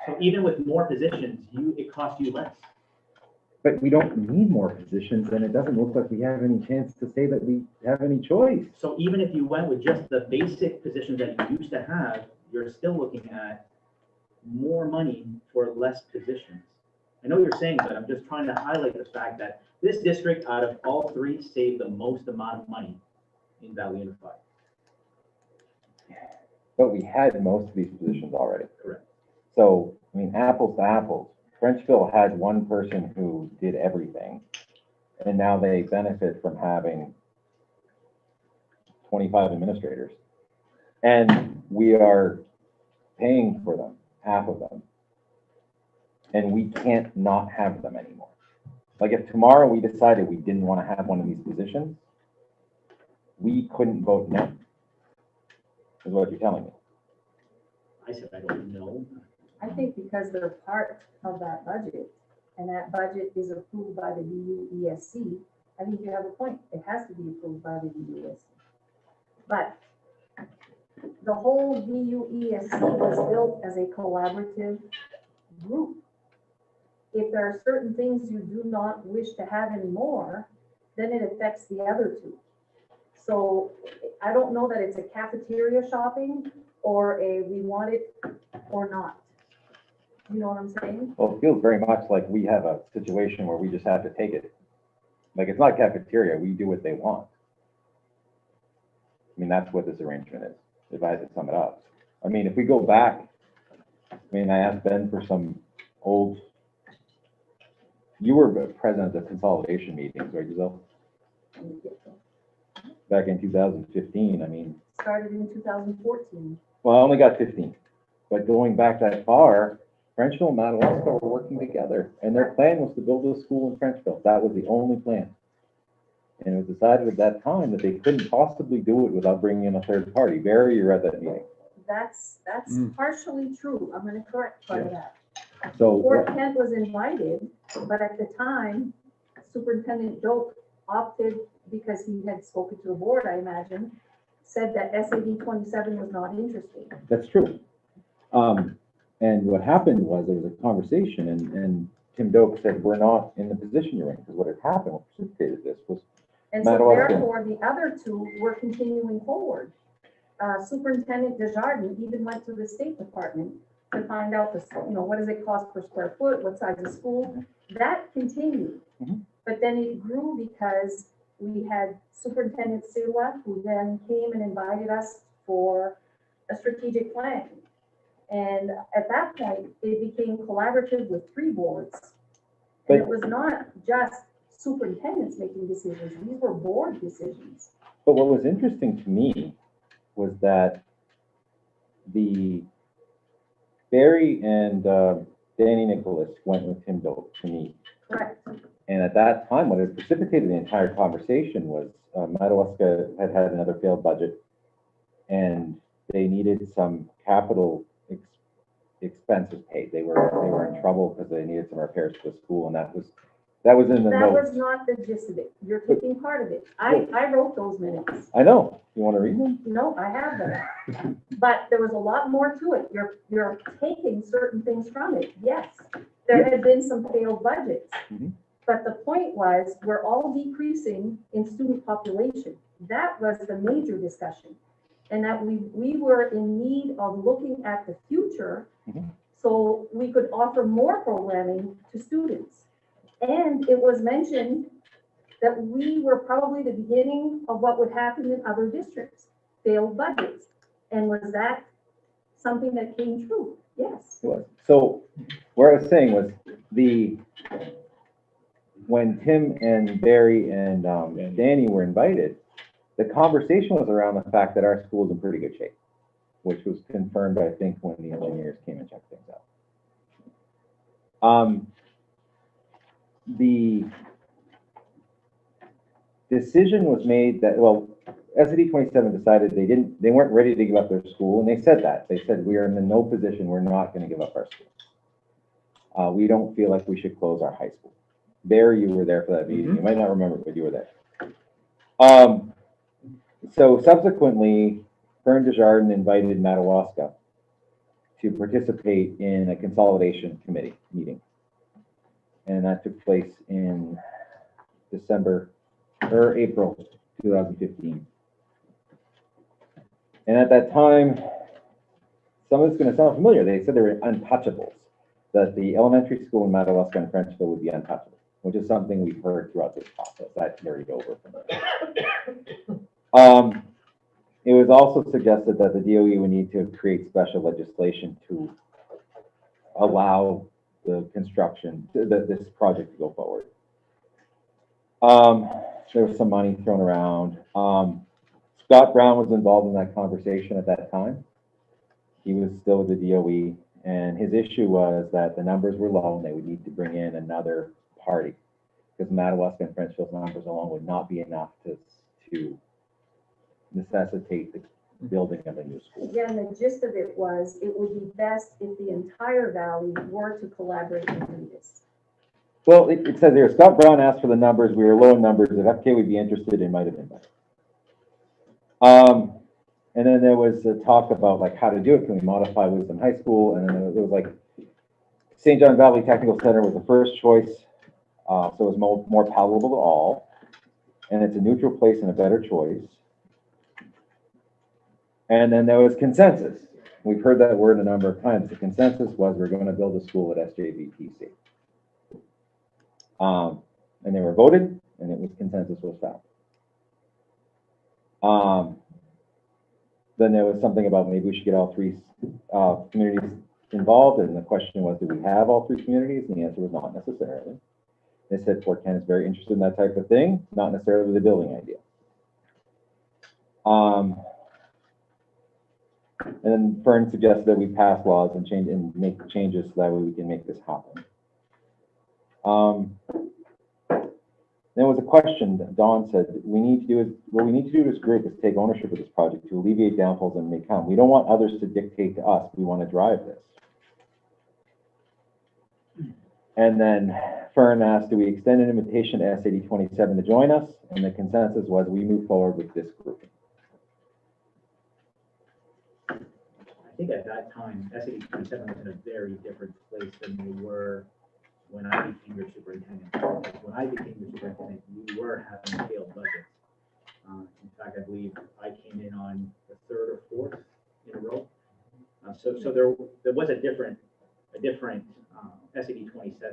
So even with more positions, it costs you less. But we don't need more positions, and it doesn't look like we have any chance to say that we have any choice. So even if you went with just the basic positions that you used to have, you're still looking at more money for less positions. I know what you're saying, but I'm just trying to highlight the fact that this district, out of all 3, saved the most amount of money in Valley Unified. But we had most of these positions already. Correct. So, I mean, apples to apples. Frenchville had 1 person who did everything, and now they benefit from having 25 administrators. And we are paying for them, half of them. And we can't not have them anymore. Like if tomorrow we decided we didn't want to have one of these positions, we couldn't vote no, is what you're telling me. I said, I don't know. I think because they're part of that budget, and that budget is approved by the VUESC, I think you have a point. It has to be approved by the VUESC. But the whole VUESC was built as a collaborative group. If there are certain things you do not wish to have anymore, then it affects the other 2. So I don't know that it's a cafeteria shopping or a we want it or not. You know what I'm saying? Well, it feels very much like we have a situation where we just have to take it. Like it's not cafeteria, we do what they want. I mean, that's what this arrangement is. if I had to sum it up. I mean, if we go back, I mean, I asked Ben for some old, you were present at the consolidation meetings, right, Giselle? Back in 2015, I mean. Started in 2014. Well, I only got 15, but going back that far, Frenchville and Madawaska were working together, and their plan was to build a school in Frenchville. That was the only plan. And it was decided at that time that they couldn't possibly do it without bringing in a third party. Barry, you were at that meeting. That's partially true. I'm gonna correct part of that. So Fort Kent was invited, but at the time, Superintendent Doak opted, because he had spoken to the board, I imagine, said that SAD27 was not interesting. that's true. And what happened was there was a conversation, and Tim Doak said, we're not in the position you're in, because what had happened, what precipitated this was And so Madawaska. therefore, the other two were continuing forward. Superintendent Desjardins even went to the State Department to find out what does it cost per square foot, what size of school. That continued. Mhm. But then it grew because we had Superintendent Silva, who then came and invited us for a strategic plan. And at that point, it became collaborative with 3 boards. And it was not just superintendents making decisions, these were board decisions. But what was interesting to me was that the Barry and Danny Nicholas went with Tim Doak to meet. Correct. And at that time, what had precipitated the entire conversation was Madawaska had had another failed budget, and they needed some capital expenses paid. They were in trouble because they needed some repairs to the school, and that was in the That notes. was not the gist of it. You're taking part of it. I wrote those minutes. I know. You want to read them? No, I have them. But there was a lot more to it. You're taking certain things from it. Yes, there had been some failed budgets. Mhm. But the point was, we're all decreasing in student population. That was the major discussion. And that we were in need of looking at the future Mhm. so we could offer more programming to students. And it was mentioned that we were probably the beginning of what would happen in other districts, failed budgets. And was that something that came true? Yes. It was. So what I was saying was when Tim and Barry and Danny were invited, the conversation was around the fact that our school is in pretty good shape, which was confirmed, I think, when the engineers came and checked things out. The decision was made that, well, SAD27 decided they weren't ready to give up their school, and they said that. They said, we are in no position, we're not going to give up our school. We don't feel like we should close our high school. Barry, you were there for that meeting. You might not remember, but you were there. So subsequently, Fern Desjardins invited Madawaska to participate in a consolidation committee meeting. And that took place in April 2015. And at that time, some of it's going to sound familiar. They said they were untouchables, that the elementary school in Madawaska and Frenchville would be untouchable, which is something we've heard throughout this process. That carried over from there. It was also suggested that the DOE would need to create special legislation to allow the construction, this project to go forward. There was some money thrown around. Scott Brown was involved in that conversation at that time. He was still with the DOE, and his issue was that the numbers were low and they would need to bring in another party, because Madawaska and Frenchville's numbers alone would not be enough to necessitate the building of a new school. Again, the gist of it was, it would be best if the entire valley were to collaborate and do this. Well, it says here, Scott Brown asked for the numbers. We were low in numbers. If FK would be interested, it might have been better. And then there was a talk about like how to do it. Can we modify Wisdom High School? And then it was like St. John Valley Technical Center was the first choice. So it was more palatable to all. And it's a neutral place and a better choice. And then there was consensus. We've heard that word a number of times. The consensus was we're going to build a school at SJVTC. And they were voted, and it was consensus was found. then there was something about maybe we should get all three communities involved, and the question was, do we have all three communities? And the answer was not necessarily. They said Fort Ken is very interested in that type of thing, not necessarily the building idea. And then Fern suggested that we pass laws and change and make changes so that way we can make this happen. There was a question that Dawn said, what we need to do as a group is take ownership of this project to alleviate downfalls and make count. We don't want others to dictate to us. We want to drive this. And then Fern asked, do we extend an invitation to SAD27 to join us? And the consensus was we move forward with this group. I think at that time, SAD27 was in a very different place than they were when I became your superintendent. When I became your superintendent, you were having failed budgets. In fact, I believe I came in on the third or fourth in a row. So there was a different SAD27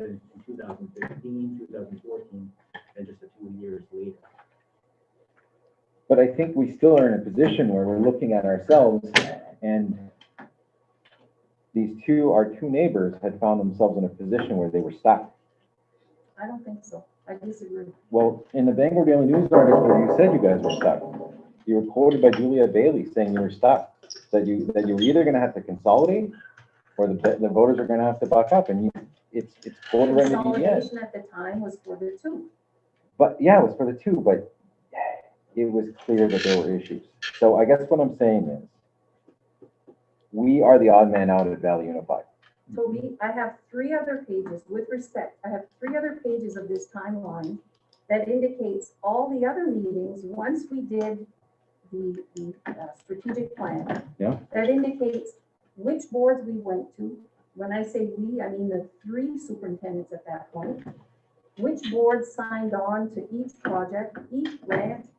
in 2015, 2014, and just a few years later. But I think we still are in a position where we're looking at ourselves, and our two neighbors had found themselves in a position where they were stuck. I don't think so. I disagree. Well, in the Bangor Daily News article, you said you guys were stuck. You were quoted by Julia Bailey saying you were stuck, that you were either going to have to consolidate or the voters are going to have to buck up, and it's quoted right in the BDN. Consolidation at the time was for the two. But yeah, it was for the two, but it was clear that there were issues. So I guess what I'm saying is, we are the odd man out at Valley Unified. Toby, I have 3 other pages, with respect, I have 3 other pages of this timeline that indicates all the other meetings, once we did the strategic plan. Yeah. That indicates which boards we went to. When I say we, I mean the 3 superintendents at that point. Which boards signed on to each project, each grant,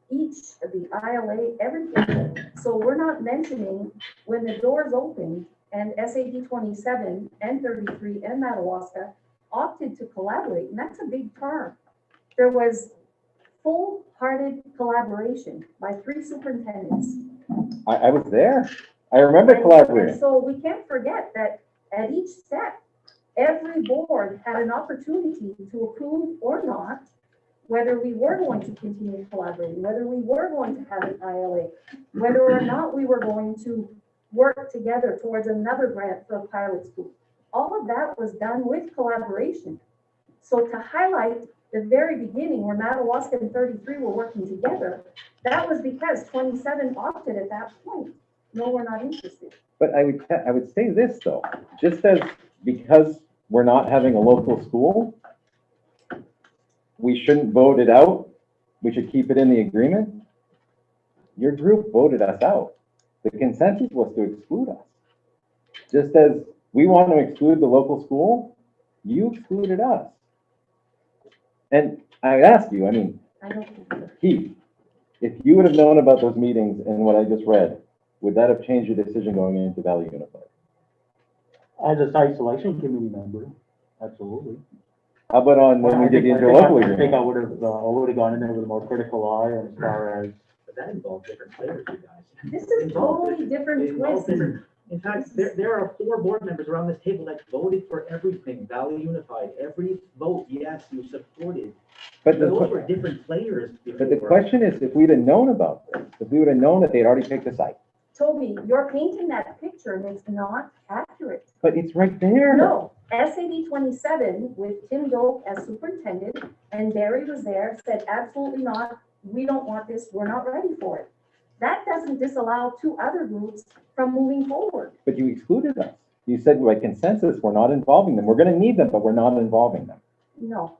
the ILA, everything. So we're not mentioning when the doors opened and SAD27 and 33 and Madawaska opted to collaborate, and that's a big term. There was full-hearted collaboration by 3 superintendents. I was there. I remember collaborating. And so we can't forget that at each step, every board had an opportunity to approve or not whether we were going to continue collaborating, whether we were going to have an ILA, whether or not we were going to work together towards another grant for a pilot school. All of that was done with collaboration. So to highlight the very beginning where Madawaska and 33 were working together, that was because 27 opted at that point. No, we're not interested. But I would say this though, just as because we're not having a local school, we shouldn't vote it out. We should keep it in the agreement. Your group voted us out. The consensus was to exclude us. Just as we want to exclude the local school, you excluded us. And I ask you, I mean, I don't think so. Keith, if you would have known about those meetings and what I just read, would that have changed your decision going into Valley Unified? As a site selection committee member, absolutely. How about on when we did the interlocal I think agreement? I would have gone in there with a more critical eye as far as. But that involves different players, you guys. This is totally different twist. In fact, there are 4 board members around this table that voted for everything, Valley Unified, every vote, yes, you supported. But Those were different players before. But the question is, if we'd have known about this, if we would have known that they'd already picked a site, Toby, you're painting that picture and it's not accurate. but it's right there. No, SAD27 with Tim Doak as superintendent and Barry was there, said absolutely not, we don't want this, we're not ready for it. That doesn't disallow 2 other groups from moving forward. But you excluded us. You said by consensus, we're not involving them. We're gonna need them, but we're not involving them. No.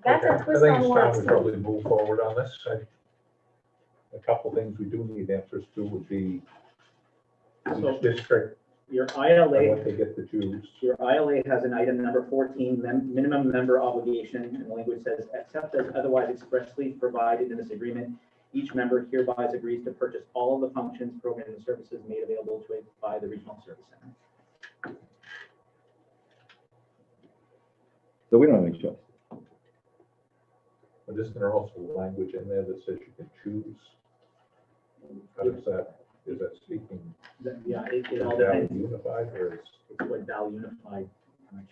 That's a twist I think on it's time words. we probably move forward on this. A couple things we do need answers to would be So- each district, Your and ILA, what they get to choose. your ILA has an item number 14, minimum member obligation, and the language says, except as otherwise expressly provided in this agreement, each member hereby agrees to purchase all of the functions, programs, and services made available to it by the Regional Service Center. So we don't have any choice. But isn't there also language in there that says you can choose? How does that? Is that speaking Yeah, it all Valley depends. Unified or is? It's what Valley Unified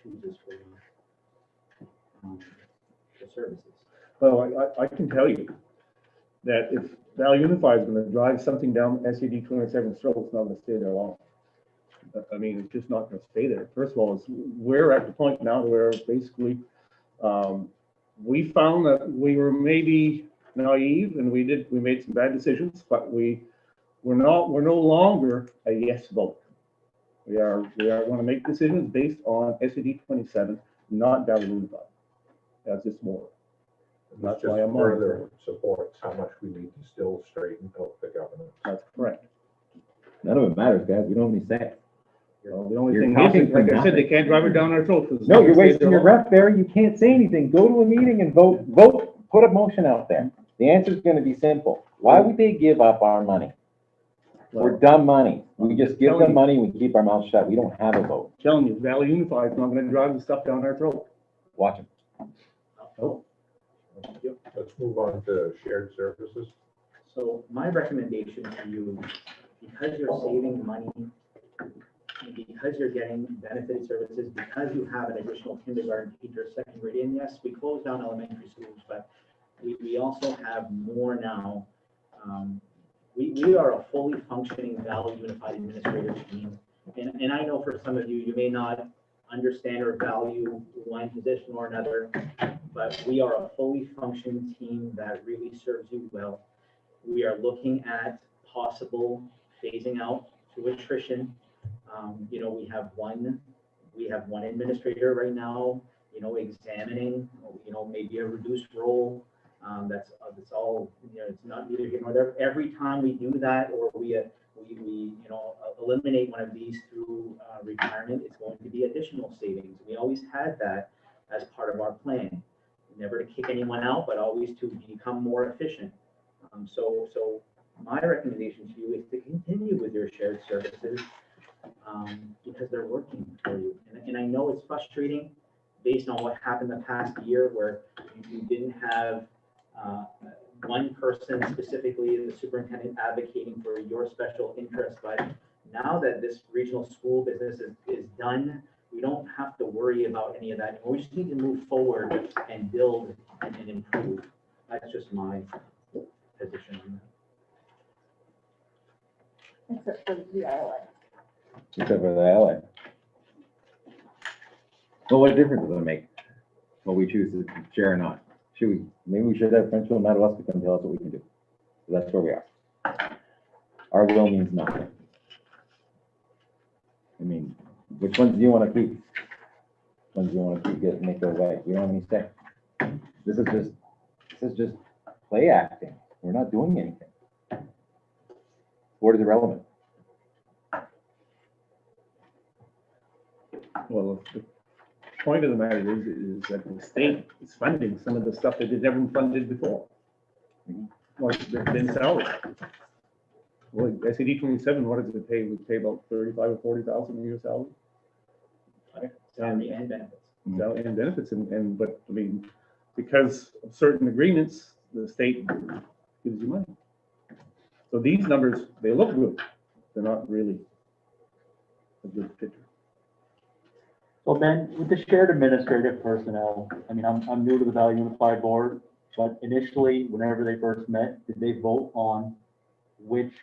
chooses for the services. Well, I can tell you that if Valley Unified is gonna drive something down SAD27's throat, it's not gonna stay there long. I mean, it's just not gonna stay there. First of all, we're at the point now where basically, we found that we were maybe naive and we made some bad decisions, but we're no longer a yes vote. We are gonna make decisions based on SAD27, not Valley Unified. That's just more. That's Just why I'm on further supports how much we need to still straighten out the governance. That's correct. None of it matters, guys. We don't have any say. Well, the only You're thing talking is, like for I said, they nothing. can't drive it down our throat. 'cause it's No, not you're gonna stay wasting there your long. breath, Barry. You can't say anything. Go to a meeting and vote, put a motion out there. The answer is gonna be simple. Why would they give up our money? We're dumb money. We just give them money, we keep our mouth shut. We don't have a vote. Telling you, Valley Unified is not gonna drive the stuff down our throat. Watch them. Oh. Let's move on to shared services. So my recommendation to you, because you're saving money, because you're getting benefited services, because you have an additional kindergarten teacher, second grade, and yes, we closed down elementary schools, but we also have more now. We are a fully functioning Valley Unified Administrative team. And I know for some of you, you may not understand or value one position or another, but we are a fully functioning team that really serves you well. We are looking at possible phasing out to attrition. We have one administrator right now, examining, maybe a reduced role. That's all, it's not either here nor there. Every time we do that, or we eliminate one of these through retirement, it's going to be additional savings. We always had that as part of our plan, never to kick anyone out, but always to become more efficient. So my recommendation to you is to continue with your shared services because they're working for you. And I know it's frustrating based on what happened the past year where you didn't have one person specifically, the superintendent, advocating for your special interest. But now that this regional school business is done, we don't have to worry about any of that anymore. We just need to move forward and build and improve. That's just my position on that. Except for the ILA. Except for the LA. Well, what difference does it make? What we choose to share or not? Maybe we should have French Madawaska come tell us what we can do. So that's where we are. Our will means nothing. I mean, which ones do you want to keep? Which ones do you want to keep, make go away? We don't have any say. This is just play acting. We're not doing anything. What is irrelevant? Well, the point of the matter is that the state is funding some of the stuff that they never funded before. Like the salary. Well, SAD27, what does it pay? We pay about 35 or 40,000 a year salary. Salary and benefits. Salary and benefits, but I mean, because of certain agreements, the state gives you money. So these numbers, they look good. They're not really a good picture. So Ben, with the shared administrative personnel, I mean, I'm new to the Valley Unified Board, but initially, whenever they first met, did they vote on which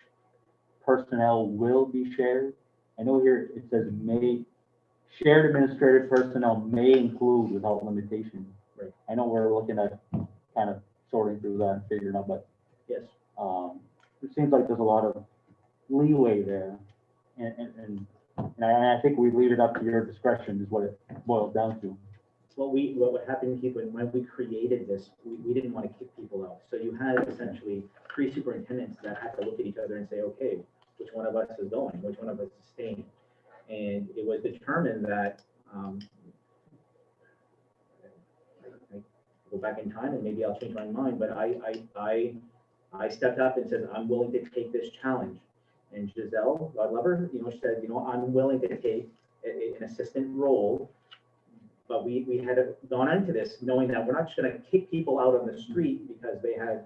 personnel will be shared? I know here it says shared administrative personnel may include without limitation. Right. I know we're looking at kind of sorting through that and figuring out, but Yes. it seems like there's a lot of leeway there. And I think we leave it up to your discretion is what it boils down to. What happened, Keith, when we created this, we didn't want to kick people out. So you had essentially 3 superintendents that had to look at each other and say, okay, which one of us is going, which one of us is staying? And it was determined that, I go back in time and maybe I'll change my mind, but I stepped up and said, I'm willing to take this challenge. And Giselle, God love her, said, I'm willing to take an assistant role. But we had gone into this knowing that we're not just going to kick people out on the street because they had,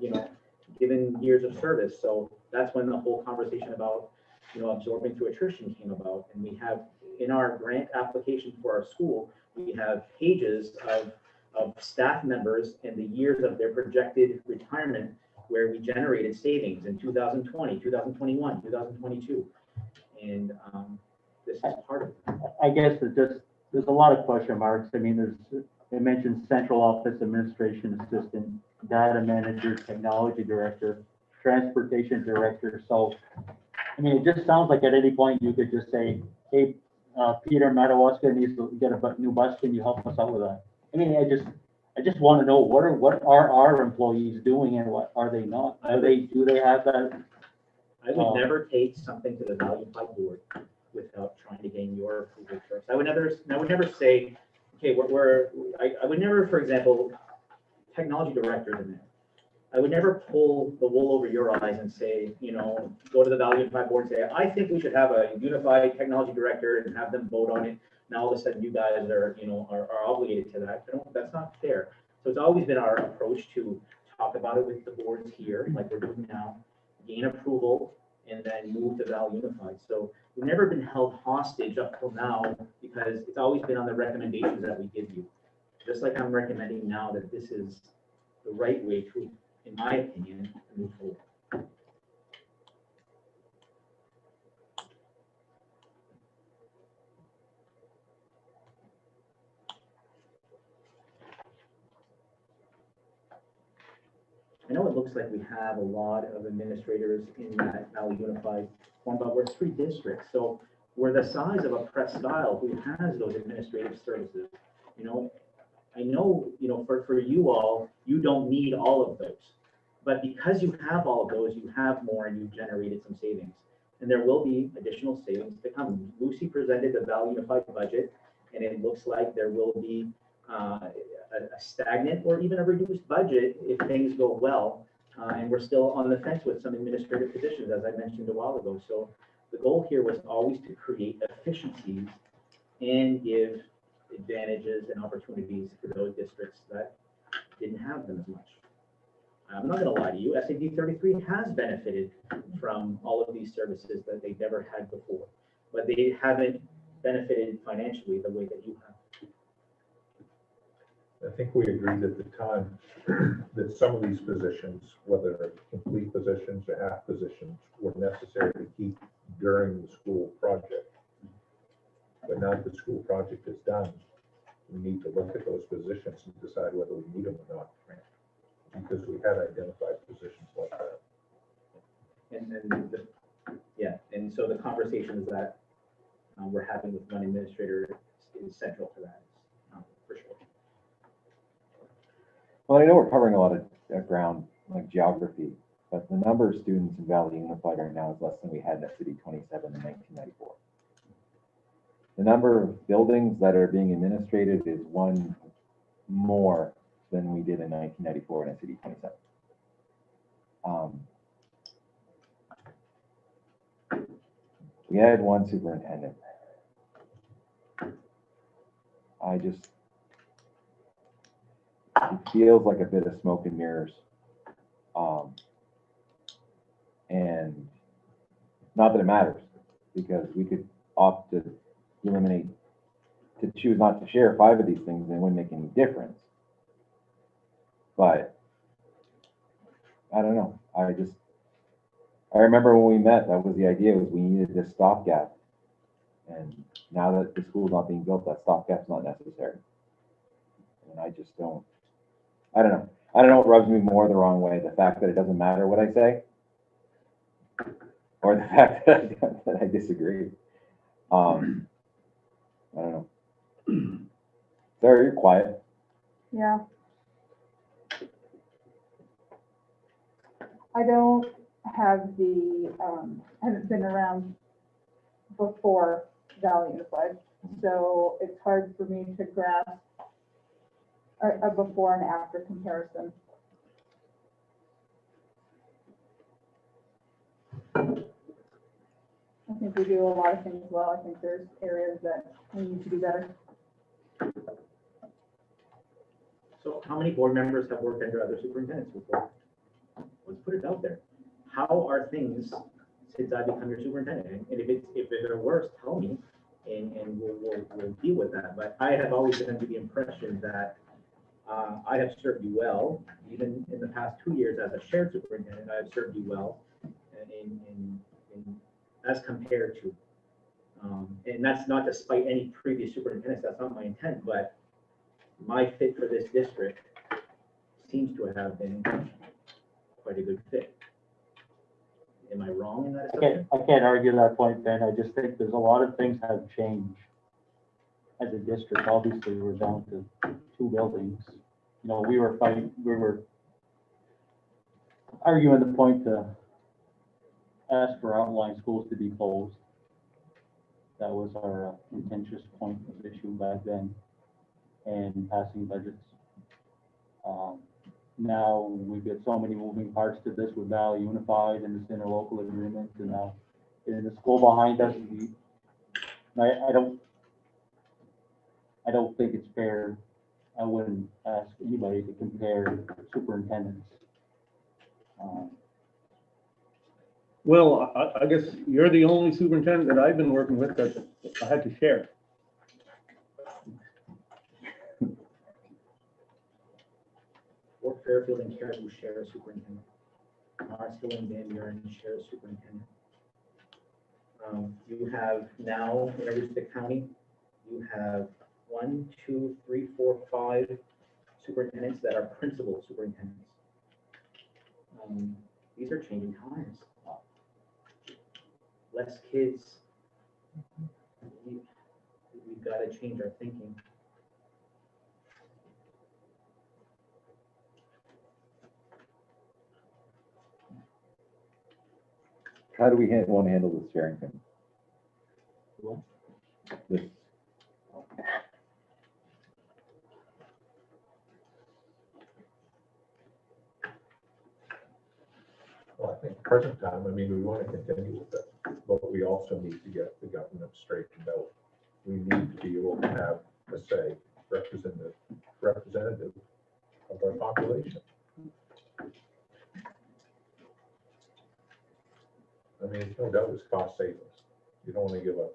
given years of service. So that's when the whole conversation about, absorbing through attrition came about. And we have, in our grant application for our school, we have pages of staff members and the years of their projected retirement where we generated savings in 2020, 2021, 2022. And this is part of it. I guess there's a lot of question marks. I mean, it mentions central office administration assistant, data manager, technology director, transportation director. So, I mean, it just sounds like at any point you could just say, hey, Peter Madawaska needs to get a new bus. Can you help us out with that? I mean, I just want to know what are our employees doing and what are they not? Do they have that? I would never take something to the Value Applied Board without trying to gain your approval first. I would never say, okay, I would never, for example, technology directors in there. I would never pull the wool over your eyes and say, go to the Value Applied Board and say, I think we should have a unified technology director and have them vote on it. Now all of a sudden you guys are obligated to that. That's not fair. So it's always been our approach to talk about it with the boards here, like we're doing now, gain approval, and then move to Val Unified. So we've never been held hostage up till now because it's always been on the recommendations that we give you. Just like I'm recommending now that this is the right way to, in my opinion, to move forward. I know it looks like we have a lot of administrators in that Valley Unified one, but we're 3 districts. So we're the size of a Presque Isle who has those administrative services. I know, for you all, you don't need all of those. But because you have all of those, you have more and you've generated some savings. And there will be additional savings to come. Lucy presented the Valley Unified budget, and it looks like there will be a stagnant or even a reduced budget if things go well. And we're still on the fence with some administrative positions, as I mentioned a while ago. So the goal here was always to create efficiencies and give advantages and opportunities to those districts that didn't have them as much. I'm not going to lie to you, SAD 33 has benefited from all of these services that they never had before, but they haven't benefited financially the way that you have. I think we agreed at the time that some of these positions, whether complete positions or half positions, were necessary to keep during the school project. But now that the school project is done, we need to look at those positions and decide whether we need them or not. Because we had identified positions like that. And so the conversations that we're having with one administrator is central to that, for sure. Well, I know we're covering a lot of ground, like geography, but the number of students in Valley Unified right now is less than we had in City 27 in 1994. The number of buildings that are being administrated is one more than we did in 1994 in City 27. We had one superintendent. It feels like a bit of smoke and mirrors. And not that it matters, because we could opt to choose not to share 5 of these things and it wouldn't make any difference. But I don't know. I remember when we met, that was the idea, was we needed this stopgap. And now that the school's not being built, that stopgap's not necessary. And I don't know. I don't know what rubs me more the wrong way, the fact that it doesn't matter what I say, or the fact that I disagree. I don't know. Sarah, you're quiet. Yeah. I don't have haven't been around before Valley Unified, so it's hard for me to grasp a before and after comparison. I think we do a lot of things well. I think there's areas that we need to do better. So how many board members have worked under other superintendents before? let's put it out there. How are things since I become your superintendent? And if they're worse, tell me, and we'll deal with that. But I have always been under the impression that I have served you well, even in the past 2 years as a shared superintendent, I have served you well, in as compared to, and that's not despite any previous superintendents, that's not my intent, but my fit for this district seems to have been quite a good fit. Am I wrong in that assumption? I can't argue that point, Ben. I just think there's a lot of things have changed as a district. Obviously, we're down to 2 buildings. You know, we were arguing the point to ask for outlying schools to be closed. That was our contentious point of issue back then, and passing budgets. Now we've got so many moving parts to this with Valley Unified and this interlocal agreement, and now in the school behind us, I don't think it's fair. I wouldn't ask anybody to compare superintendents. Well, I guess you're the only superintendent that I've been working with that I had to share. Fort Fairfield and Caribou share a superintendent. Marshall and Van Buren share a superintendent. You have now in Aroostook County, you have 1, 2, 3, 4, 5 superintendents that are principal superintendents. These are changing times. Less kids. We've got to change our thinking. How do we want to handle this sharing thing? This, Well, I think present time, I mean, we want to continue with it, but we also need to get the government straightened out. We need to be able to have a say, representative of our population. I mean, there's no doubt it's cost savings. You don't want to give up.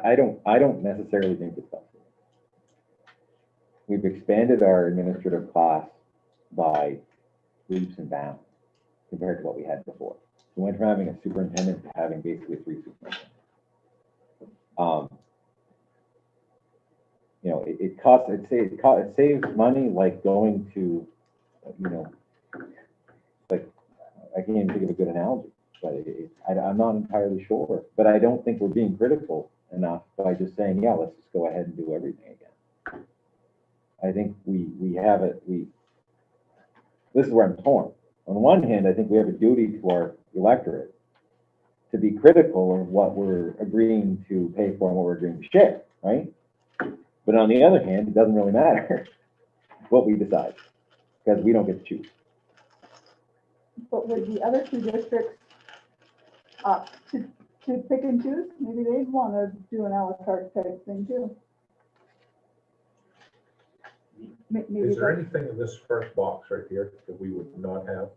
I don't necessarily think it's that. We've expanded our administrative class by leaps and bounds compared to what we had before. We went from having a superintendent to having basically 3 superintendents. You know, it costs, it saves money like going to, you know, like, I can't even think of a good analogy, but I'm not entirely sure. But I don't think we're being critical enough by just saying, yeah, let's just go ahead and do everything again. I think we have it, this is where I'm torn. On one hand, I think we have a duty to our electorate to be critical of what we're agreeing to pay for and what we're agreeing to share, right? But on the other hand, it doesn't really matter what we decide, because we don't get to choose. But would the other 2 districts to pick and choose? Maybe they'd want to do an a la carte type thing too. Maybe Is there anything in this first box right here that we would not have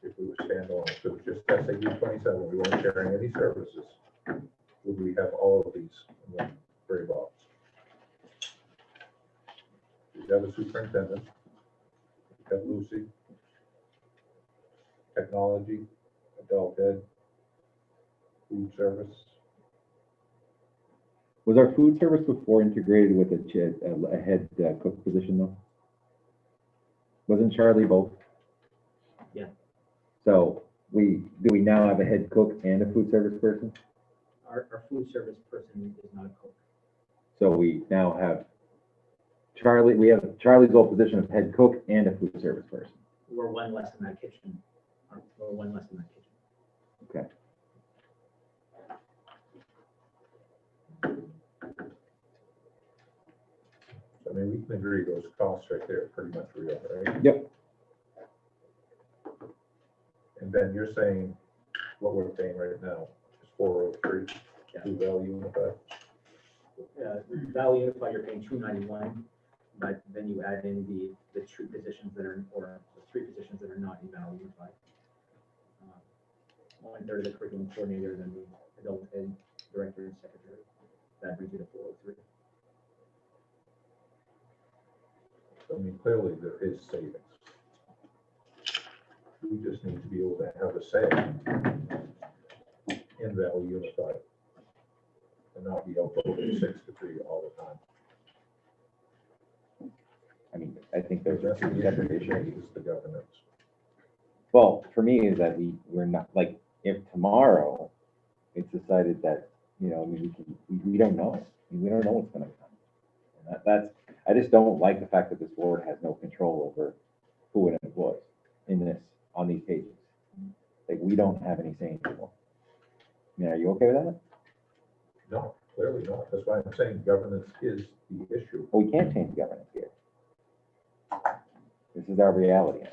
if we were standalone? If it was just SAU-27, we weren't sharing any services, would we have all of these in the gray box? We have a superintendent, we have Lucy, technology, adult ed, food service. Was our food service before integrated with a head cook position though? Wasn't Charlie both? Yeah. So do we now have a head cook and a food service person? Our food service person is not a cook. So we now have Charlie, we have Charlie's old position of head cook and a food service person. We're one less in that kitchen. We're one less in that kitchen. Okay. I mean, we can agree those costs right there are pretty much real, right? Yep. And then you're saying what we're paying right now is 403 to Valley Unified. Valley Unified, you're paying $291, but then you add in the 2 positions that are, or the 3 positions that are are not eval unified. 1/3 of the curriculum coordinator, then the adult ed director and secretary. That brings you to 403. I mean, clearly there is savings. We just need to be able to have a say in Valley Unified and not be outvoted 6-3 all the time. I mean, I think those are That's the two separate issue, issues. is the governance. Well, for me is that we're not, like, if tomorrow it's decided that, you know, I mean, we don't know. We don't know what's gonna come. And that's, I just don't like the fact that this board has no control over who it employs in this, on these pages. Like, we don't have any say anymore. I mean, are you okay with that? No, clearly not. That's why I'm saying governance is the issue. Well, we can't change governance here. This is our reality now,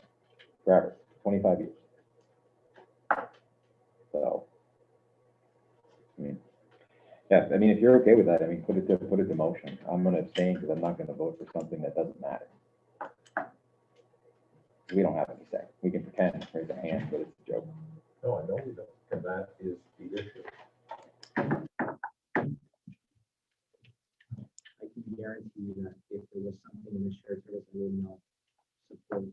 forever, 25 years. So, I mean, yeah, I mean, if you're okay with that, I mean, put it to motion. I'm gonna abstain because I'm not gonna vote for something that doesn't matter. We don't have any say. We can pretend, raise a hand, but it's a joke. No, I know we don't, and that is the issue. I can guarantee you that if there was something in the shared service I would not support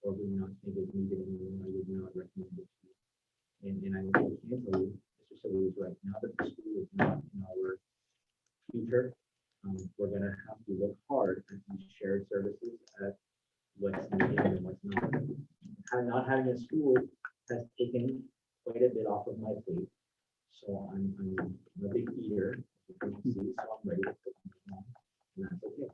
or would not think is needed anymore, I would not recommend it to you. And I can tell you, Mr. Silly is right. Now that the school is not in our future, we're gonna have to look hard at these shared services, at what's needed and what's not. Not having a school has taken quite a bit off of my plate. So I'm a big eater, as you can see, so I'm ready to put them on, and that's okay.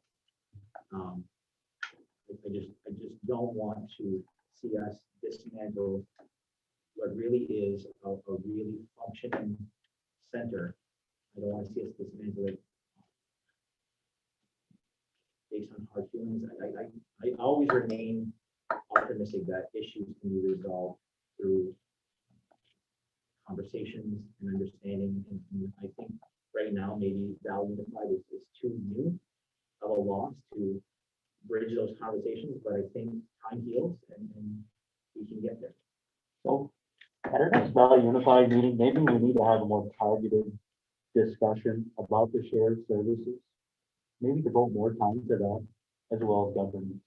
I just don't want to see us dismantle what really is a really functioning center. I don't want to see us dismantle it based on hard feelings. I always remain optimistic that issues can be resolved through conversations and understanding. And I think right now, maybe Valley Unified is too new of a loss to bridge those conversations, but I think time heals and we can get there. So at our next Valley Unified meeting, maybe we need to have a more targeted discussion about the shared services. Maybe devote more time to that as well as governance.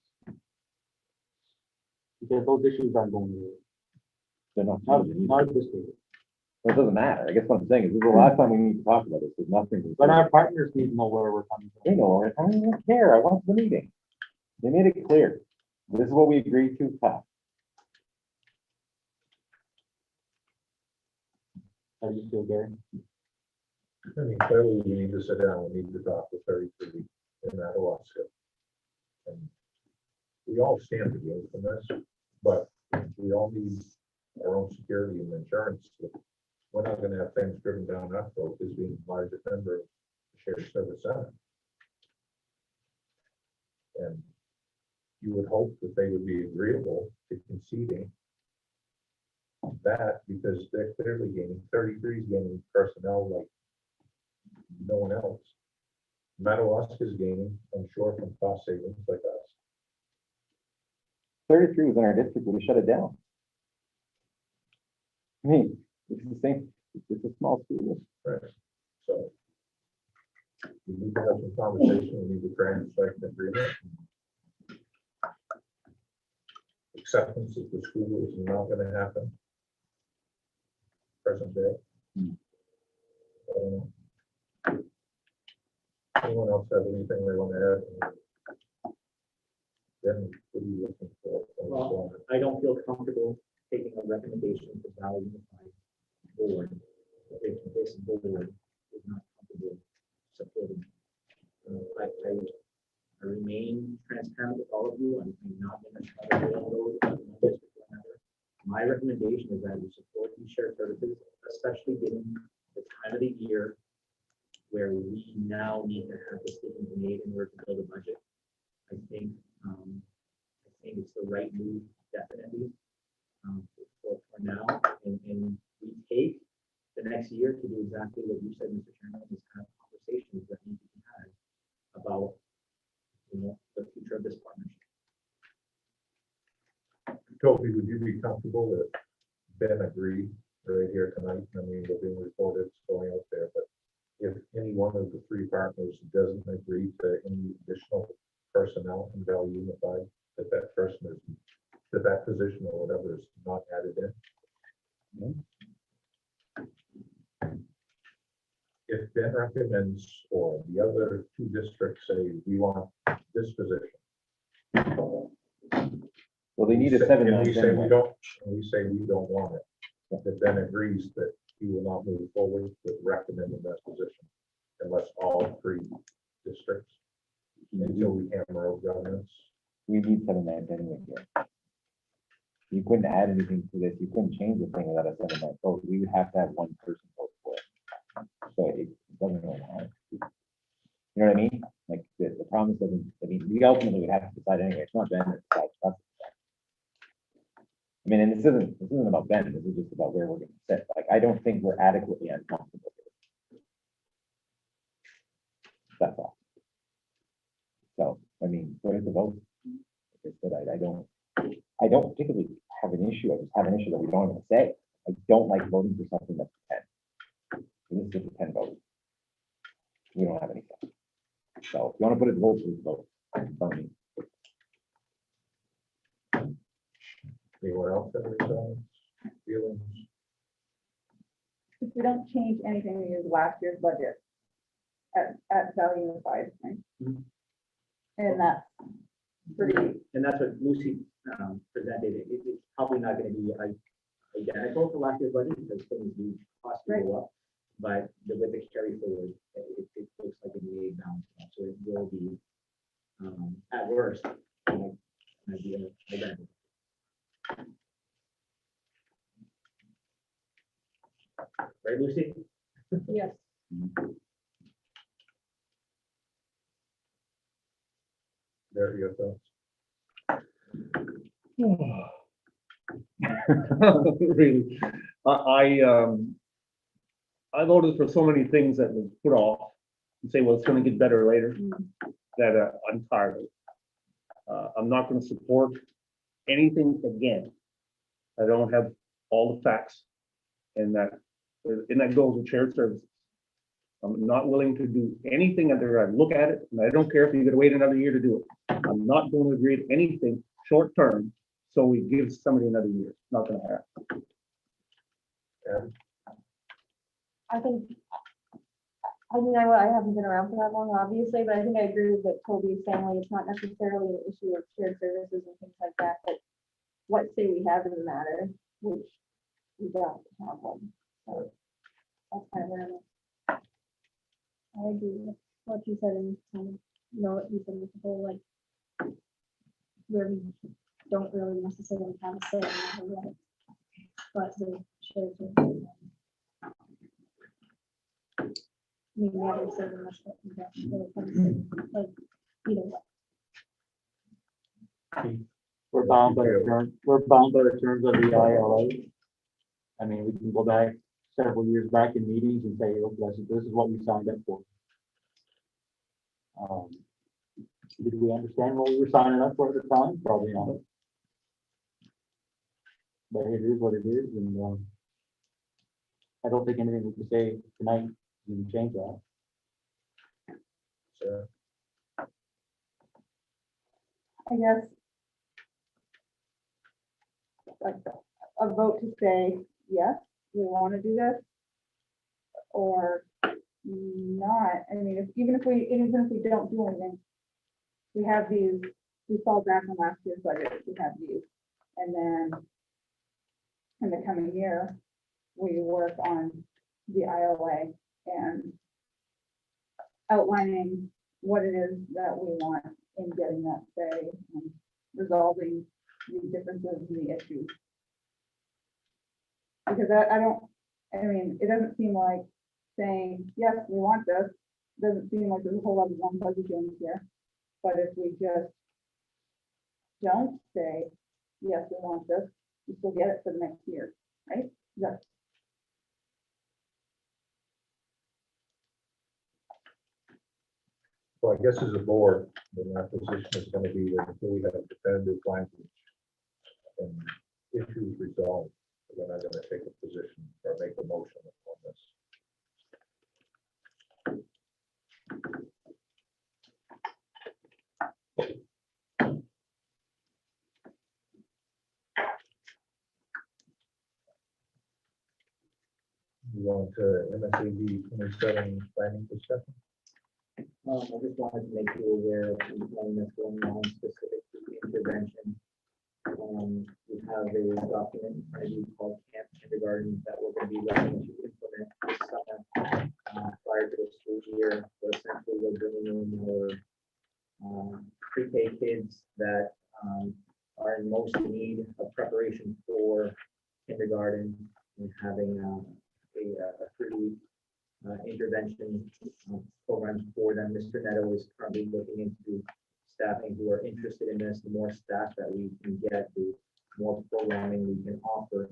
Because those issues aren't going away. They're not. Not at this stage. Well, it doesn't matter. I guess what I'm saying is, this is the last time we need to talk about this. There's nothing. But our partners need to know where we're coming from. They know, I don't even care. I want the meeting. They made it clear. This is what we agreed to, pass. How do you feel, Gary? I mean, clearly we need to sit down, we need to talk to 33 in Alaska. And we all stand to gain from this, but we all need our own security and insurance. We're not gonna have things driven down our throat as being a large member of the shared service center. And you would hope that they would be agreeable to conceding that, because they're clearly gaining, 33 is gaining personnel like no one else. Madawaska is gaining, I'm sure, from cost savings like us. 33 was in our district, but we shut it down. I mean, it's the same, it's a small school. Right. So we need to have some conversation, we need to try and strike an agreement. Acceptance of the school is not gonna happen. Present day. Anyone else have anything they want to add? Then what are you looking for? Well, I don't feel comfortable taking a recommendation to Valley Unified board if this board is not comfortable supporting. I remain transparent with all of you. I'm not going to try to railroad one district or another. My recommendation is that you support these shared services, especially given the time of the year where we now need to have decisions made in order to build a budget. I think it's the right move, definitely, for now. And we take the next year to do exactly what you said, Mr. Chairman, is kind of conversations that need to be had about, the future of this partnership. Toby, would you be comfortable that Ben agreed right here tonight? I mean, we're being recorded, it's going out there, but if any one of the three partners doesn't agree to any additional personnel in Valley Unified, that person is, that position or whatever is not added in? If Ben recommends, or the other two districts say, we want this position. Well, they need a And 7-9 we say we anyway. don't, and we say we don't want it. That Ben agrees that he will not move forward with recommending that position unless all three districts, until we hammer out governance. We need 7-9 anyway here. You couldn't add anything to this. You couldn't change the thing without a 7-9 vote. We would have to have one person vote for it. So it doesn't really matter. You know what I mean? Like the promise doesn't, I mean, we ultimately would have to decide anyway. It's not Ben that decides. It's us. I mean, and this isn't about Ben. This is just about where we're going to sit. Like, I don't think we're adequately uncomfortable here. That's all. So, I mean, what is the vote? Like I said, I don't particularly have an issue. I just have an issue that we don't have a say. I don't like voting for something that's 10. This is just a 10 vote. We don't have any say. So if you want to put it to vote, please vote. Don't me. Anyone else have any comments, feelings? If we don't change anything, we use last year's budget at Valley Unified, right? And that's pretty, And that's what Lucy presented. It's probably not gonna be identical to last year's budget because things do cost to go up. But with the carry forward, it looks like it may balance out. So it will be, at worst, might be a benefit. Right, Lucy? Yes. There you go. Really, I voted for so many things that was put off and say, well, it's gonna get better later, that I'm tired of it. I'm not gonna support anything again. I don't have all the facts, and that goes with shared services. I'm not willing to do anything until I look at it, and I don't care if you gotta wait another year to do it. I'm not going to agree to anything short term, so we give somebody another year. Not gonna happen. And I think, I mean, I haven't been around for that long, obviously, but I think I agree with what Toby's saying, like, it's not necessarily an issue of shared services and things like that, but what say we have in the matter, which we don't have one, so that's kind of where I'm at. I agree with what you said and, what you said with the whole, like, where we don't really necessarily have a say in the whole right, but the shared services. I mean, we haven't said much that we don't really come to, like, either way. We're bound by the terms of the ILA. I mean, we can go back several years back in meetings and say, look, this is what we signed up for. Did we understand what we were signing up for at the time? Probably not. But it is what it is, and I don't think anything we can say tonight can change that. so, I guess, like a vote to say, yes, we want to do this, or not. I mean, even if we don't do anything, we have these, we fall back on last year's budget, we have these. And then in the coming year, we work on the ILA and outlining what it is that we want in getting that say and resolving the differences in the issues. Because I mean, it doesn't seem like saying, yes, we want this, doesn't seem like there's a whole lot of one fuzzy things here. But if we just don't say, yes, we want this, we still get it for the next year, right? Yes. so I guess as a board, then our position is gonna be that until we have definitive language and issues resolved, we're not gonna take a position or make a motion on this. Move on to MSAD 27 planning discussion. I just wanted to make you aware of the planning that's going on specific to intervention. We have a document in front of you called Camp Kindergarten that we're going to be looking to implement this summer prior to the school year. So essentially, we're bringing in our pre-K kids that are in most need of preparation for kindergarten and having a 3-week intervention program for them. Mr. Neto is currently looking into staffing who are interested in this. The more staff that we can get, the more programming we can offer.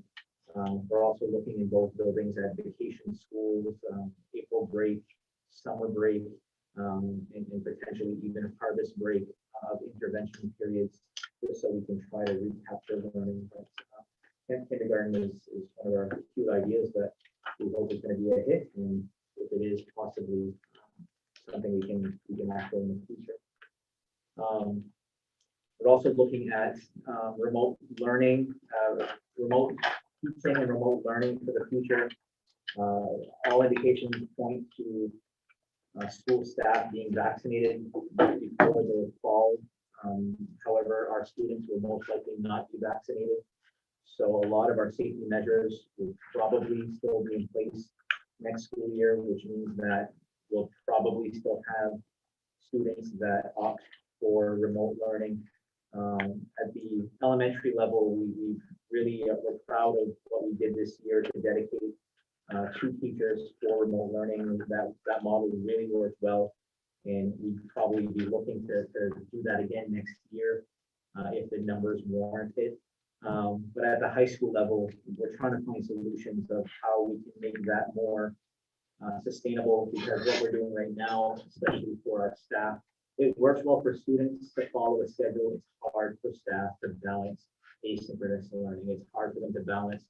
We're also looking in both buildings at vacation schools, April break, summer break, and potentially even a harvest break of intervention periods, just so we can try to recapture the learning. But Camp Kindergarten is one of our few ideas that we hope is going to be a hit, and if it is, possibly something we can act on in the future. We're also looking at remote learning, remote teaching and remote learning for the future. All indications point to school staff being vaccinated before the fall. However, our students will most likely not be vaccinated. So a lot of our safety measures will probably still be in place next school year, which means that we'll probably still have students that opt for remote learning. At the elementary level, we really we're proud of what we did this year to dedicate 2 teachers for remote learning. That model really worked well, and we'd probably be looking to do that again next year if the numbers warrant it. But at the high school level, we're trying to find solutions of how we can make that more sustainable, because what we're doing right now, especially for our staff, it works well for students to follow a schedule. It's hard for staff to balance asynchronous learning. It's hard for them to balance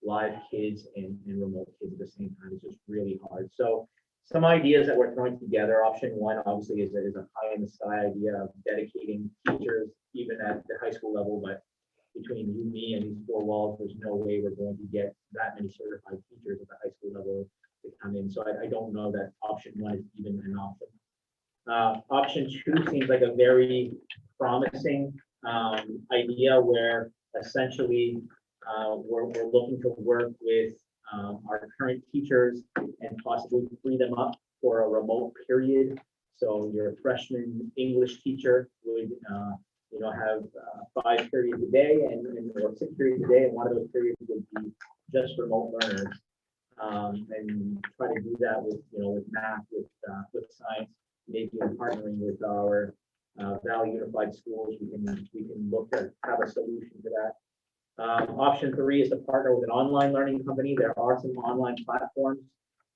live kids and remote kids at the same time. It's just really hard. So some ideas that we're throwing together. Option 1 obviously is a pie in the sky idea of dedicating teachers even at the high school level, but between you, me, and these 4 walls, there's no way we're going to get that many certified teachers at the high school level to come in. So I don't know that option 1 is even an option. Option 2 seems like a very promising idea where essentially we're looking to work with our current teachers and possibly free them up for a remote period. So your freshman English teacher would have 5 periods a day or 6 periods a day, and one of those periods would be just remote learners. And try to do that with with math, with science, maybe in partnering with our Valley Unified Schools. We can look at have a solution to that. Option 3 is to partner with an online learning company. There are some online platforms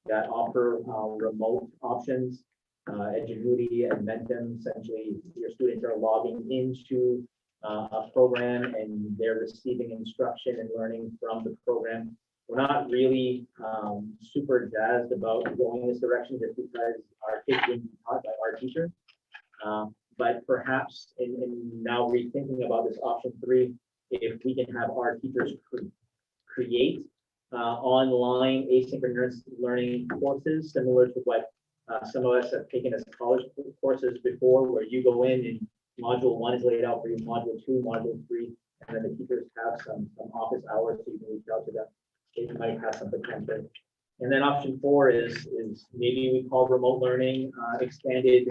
that offer remote options. Edgenuity and Mentum, essentially your students are logging into a program and they're receiving instruction and learning from the program. We're not really super jazzed about going this direction just because our kids are being taught by our teachers. But perhaps in now rethinking about this option 3, if we can have our teachers create online asynchronous learning courses similar to what some of us have taken as college courses before, where you go in and module 1 is laid out for you, module 2, module 3, and then the teachers have some office hours so you can reach out to them. It might have some potential. And then option 4 is maybe we call remote learning expanded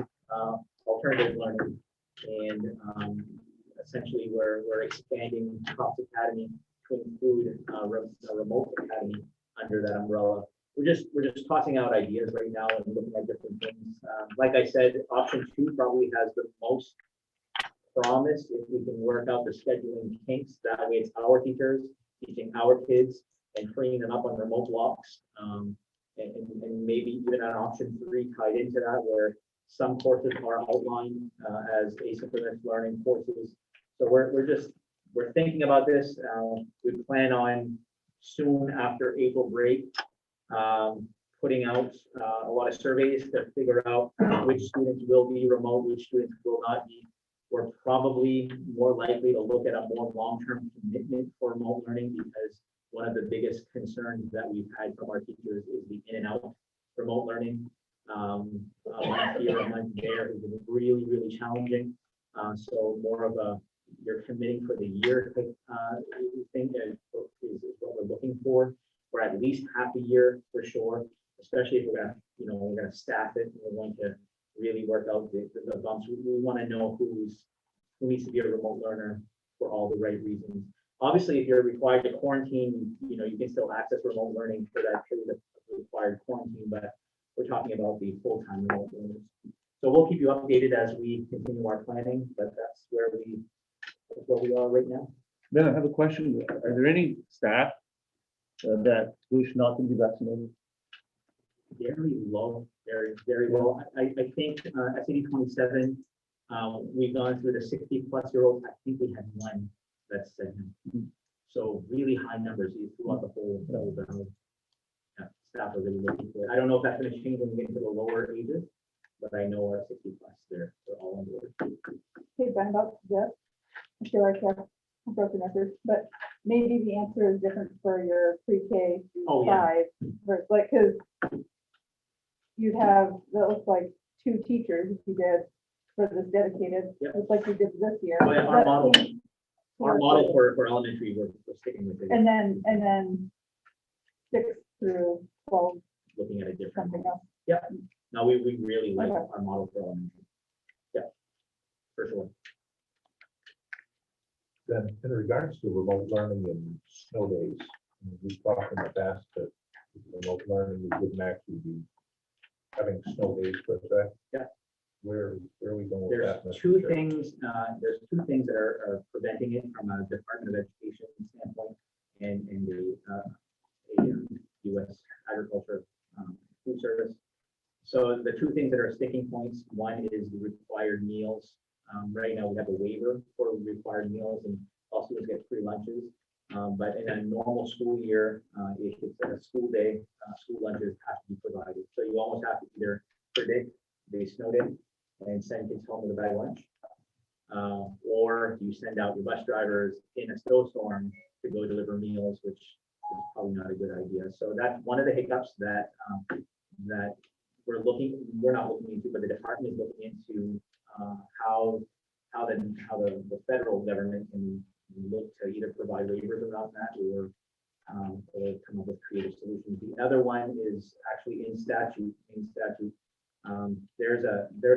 alternative learning. And essentially we're expanding Cops Academy to include a remote academy under that umbrella. We're just tossing out ideas right now and looking at different things. Like I said, option 2 probably has the most promise if we can work out the scheduling kinks. That way it's our teachers teaching our kids and freeing them up on remote blocks. And maybe even an option 3 tied into that, where some courses are outlined as asynchronous learning courses. So we're just we're thinking about this. We plan on soon after April break, putting out a lot of surveys to figure out which students will be remote, which students will not be. We're probably more likely to look at a more long-term commitment for remote learning, because one of the biggest concerns that we've had from our teachers is the in and out remote learning. A month here, a month there has been really, really challenging. So more of a, you're committing for the year type thing is what we're looking for at least half a year for sure, especially if we're gonna, we're gonna staff it and we're going to really work out the bumps. We want to know who needs to be a remote learner for all the right reasons. Obviously, if you're required to quarantine, you can still access remote learning for that period of required quarantine, but we're talking about the full-time remote learners. So we'll keep you updated as we continue our planning, but that's where we are right now. Ben, I have a question. Are there any staff that wish not to be vaccinated? Very low, very low. I think SAD27, we've gone through the 60-plus-year-olds. I think we had one that said no. So really high numbers throughout the whole valley. Yeah, staff are really looking for it. I don't know if that's going to change when we get into the lower ages, but I know our 60-plus, they're all on board. Hey, Ben, about this, I feel like I'm broken record, but maybe the answer is different for your pre-K Oh, yeah. 5, versus like, because you'd have, that looks like 2 teachers if you did for this dedicated, Yep. it's like you did this year. Oh, yeah, our That model- seems- Our model for elementary, we're sticking with it, And then 6 through 12, looking at a different. something else. No, we really like Okay. our model for elementary. Yeah, for sure. Then in regards to remote learning and snow days, we've talked in the past that remote learning, we wouldn't actually be having snow days, but that. Yeah. Where are we going with that? There's two things that are preventing it from a Department of Education standpoint and the U.S. Agriculture Food Service. So the two things that are sticking points, one is the required meals. Right now we have a waiver for required meals and all students get free lunches. But in a normal school year, if it's a school day, school lunches have to be provided. So you almost have to either predict the snow day and send kids home with a bag lunch. Or you send out your bus drivers in a snowstorm to go deliver meals, which is probably not a good idea. So that's one of the hiccups that we're not looking into, but the department is looking into how the federal government can look to either provide waivers around that or come up with creative solutions. The other one is actually in statute. There's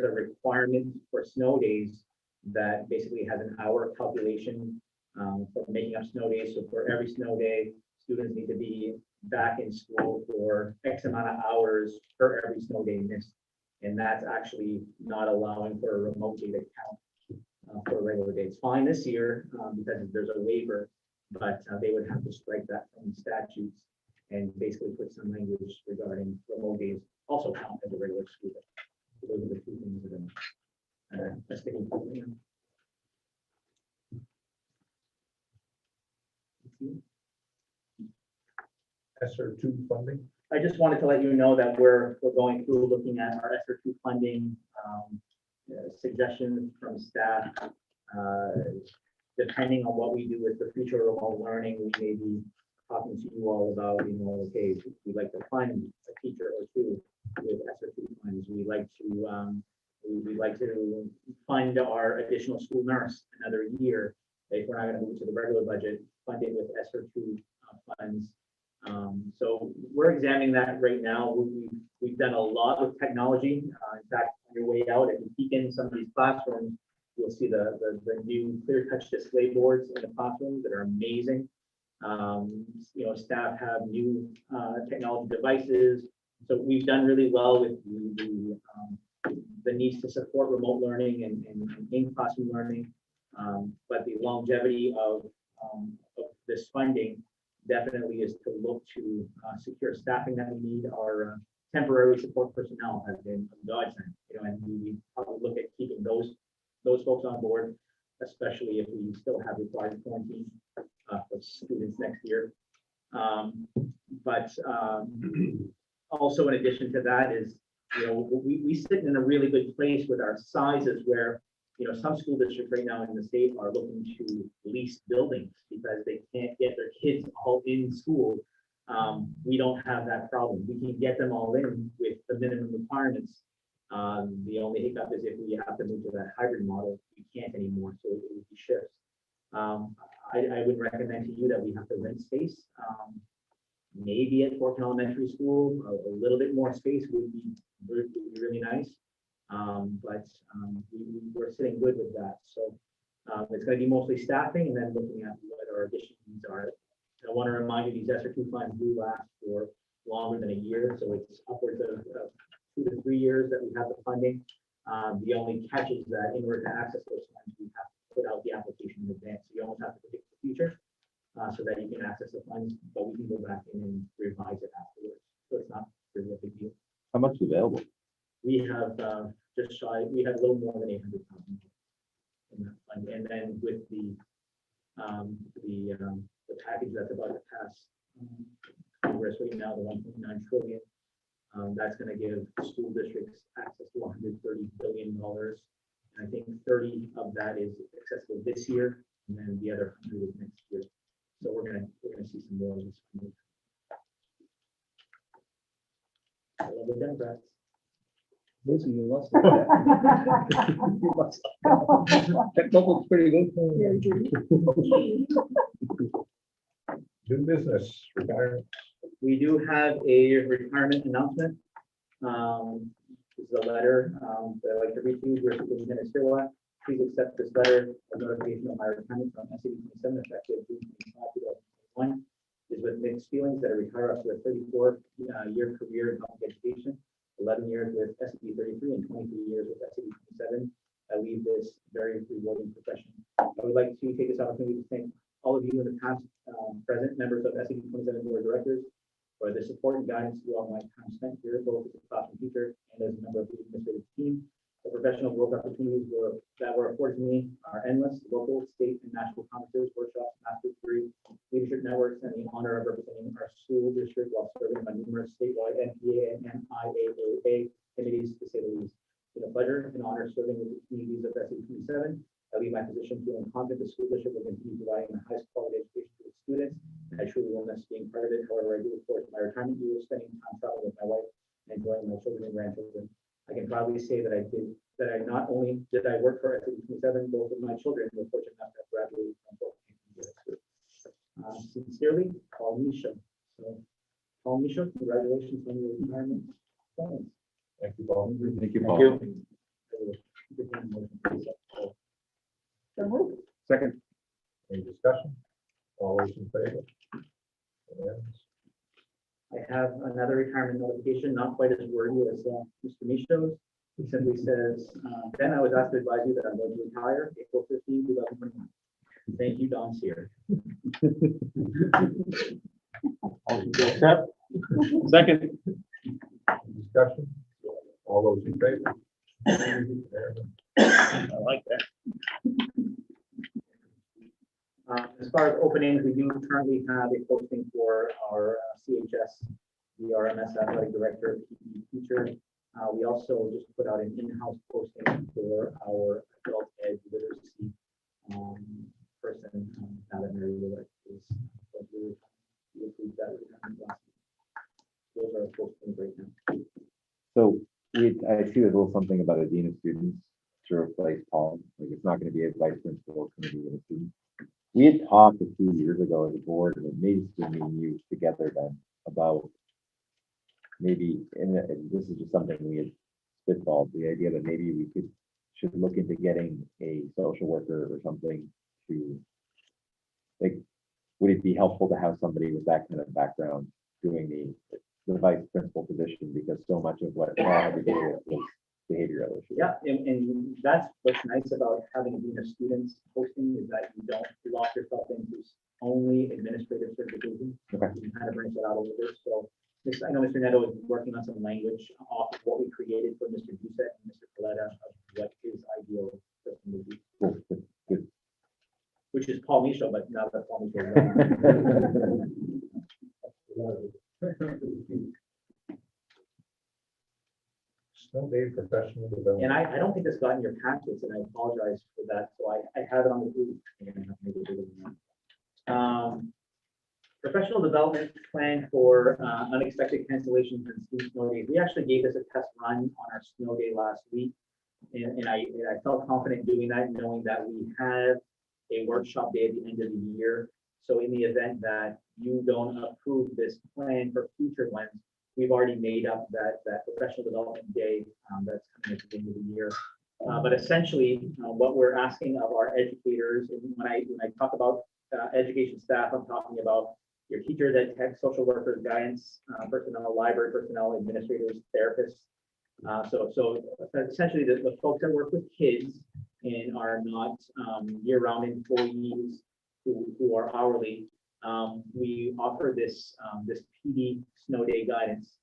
a requirement for snow days that basically has an hour calculation for making up snow days. So for every snow day, students need to be back in school for X amount of hours per every snow day missed. And that's actually not allowing for a remote day to count for a regular day. It's fine this year because there's a waiver, but they would have to strike that from statutes and basically put some language regarding remote days also count as a regular school day. So those are the two things that are sticking point here. ESSER2 funding? I just wanted to let you know that we're going through looking at our ESSER2 funding suggestions from staff. Depending on what we do with the future remote learning, we may be talking to you all about, okay, we'd like to fund a teacher or two with ESSER2 funds. We'd like to fund our additional school nurse another year. If we're not going to move to the regular budget, fund it with ESSER2 funds. So we're examining that right now. We've done a lot with technology. In fact, on your way out, if you peek in some of these classrooms, you'll see the new clear touch display boards in the classrooms that are amazing. Staff have new technology devices. So we've done really well with the needs to support remote learning and in-classroom learning. But the longevity of this funding definitely is to look to secure staffing that we need. Our temporary support personnel has been a godsend, and we probably look at keeping those folks on board. especially if we still have required quarantine for students next year. But also in addition to that is, we sit in a really good place with our sizes where, some school districts right now in the state are looking to lease buildings because they can't get their kids all in school. We don't have that problem. We can get them all in with the minimum requirements. The only hiccup is if we have to move to that hybrid model, we can't anymore, so it would be shifts. I would recommend to you that we have to rent space. Maybe at Forkin Elementary School, a little bit more space would be really nice. But we're sitting good with that. So it's going to be mostly staffing and then looking at what our additional needs are. I want to remind you, these ESSER 2 funds do last for longer than a year, so it's upwards of 2 to 3 years that we have the funding. The only catch is that in order to access those funds, we have to put out the application in advance. So you almost have to predict the future so that you can access the funds, but we can go back in and revise it afterwards. So it's not really a big deal. How much is available? We have we have a little more than 800,000 in that fund, and then with the package that's about to pass Congress right now, the 1.9 trillion, that's going to give school districts access to $130 billion, and I think 30 of that is accessible this year, and then the other 100 is next year. So we're gonna see some more of this. I love the Democrats. Listen, you lost it. That bubble's pretty good. New business, retirement. We do have a retirement announcement. This is a letter that I'd like to read to you. Dear Superintendent Sirwa, please accept this letter of notification of my retirement from MSAD27 effective June 25, 2021. Is with mixed feelings that I retire after a 34-year career in public education, 11 years with SAD33 and 23 years with SAD27. I leave this very rewarding profession. I would like to take this opportunity to thank all of you in the past, present members of SAD27 Board of Directors for the support and guidance throughout my time spent here, both as a classroom teacher and as a member of the administrative team. The professional growth opportunities that were afforded to me are endless: local, state, and national conferences, workshops, master's degree, leadership networks, and the honor of representing our school district while serving on numerous statewide NPA and MIAA committees, to say the least. It's been a pleasure and honor serving with the communities of SAD27. I leave my position feeling confident the school district will continue providing the highest quality education to its students. And I truly will miss being part of it. However, I do look forward to my retirement years, spending time traveling with my wife and enjoying my children and grandchildren. I can proudly say that I not only did I work for SAD27, both of my children were fortunate enough to graduate from both. Sincerely, Paul Misha. So, Paul Misha, congratulations on your retirement. Thank you, Paul. Thank you, Paul. Second. Any discussion? All those in favor? Unanimous. I have another retirement notification, not quite as wordy as Mr. Michaud's. He simply says, Ben, I was asked to advise you that I'm going to retire April 15, 2021. Thank you, Don Sear. Second. Discussion? All those in favor? Unanimous. I like that. As far as openings, we do currently have a posting for our CHS, the RMS athletic director, PE teacher. We also just put out an in-house posting for our adult ed literacy person. Now that Mary Lillard is approved that retirement last week. Those are postings right now. So I see there's a little something about a dean of students to replace Paul. Like, it's not going to be a vice principal, it's going to be a student. We had talked a few years ago as a board, and it may still be used together then, about maybe, and this is just something we had spitballed, the idea that maybe we should look into getting a social worker or something to, like, would it be helpful to have somebody with that kind of background doing the vice principal position, because so much of what Paul had to do with was behavioral issues. Yeah, and that's what's nice about having a dean of students posting, is that you don't lock yourself into only administrative certification. Okay. You can kind of branch that out a little bit. So I know Mr. Neto is working on some language off of what we created for Mr. Doucette and Mr. Coletta of what his ideal person would be. Cool. Good. which is Paul Michaud, but now that Paul Michaud. Snow day professional development. And I don't think this got in your packets, and I apologize for that, so I have it on the group. Professional development plan for unexpected cancellations and steep snow days. We actually gave this a test run on our snow day last week. And I felt confident doing that, knowing that we have a workshop day at the end of the year. So in the event that you don't approve this plan for future ones, we've already made up that professional development day that's coming at the end of the year. But essentially, what we're asking of our educators, and when I talk about education staff, I'm talking about your teachers, ed tech, social workers, guidance personnel, library personnel, administrators, therapists. So essentially, the folks that work with kids and are not year-round employees who are hourly, we offer this PD snow day guidance.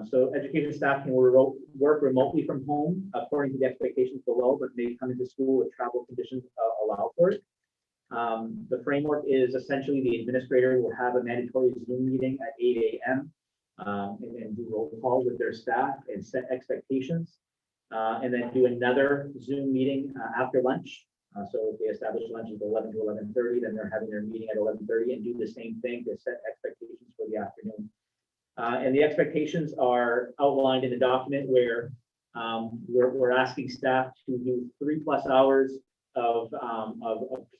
So education staff can work remotely from home according to the expectations below, but may come into school if travel conditions allow for it. The framework is essentially the administrator will have a mandatory Zoom meeting at 8 a.m. And do roll call with their staff and set expectations. And then do another Zoom meeting after lunch. So if they establish lunch at 11 to 11:30, then they're having their meeting at 11:30 and do the same thing to set expectations for the afternoon. And the expectations are outlined in the document where we're asking staff to do 3+ hours of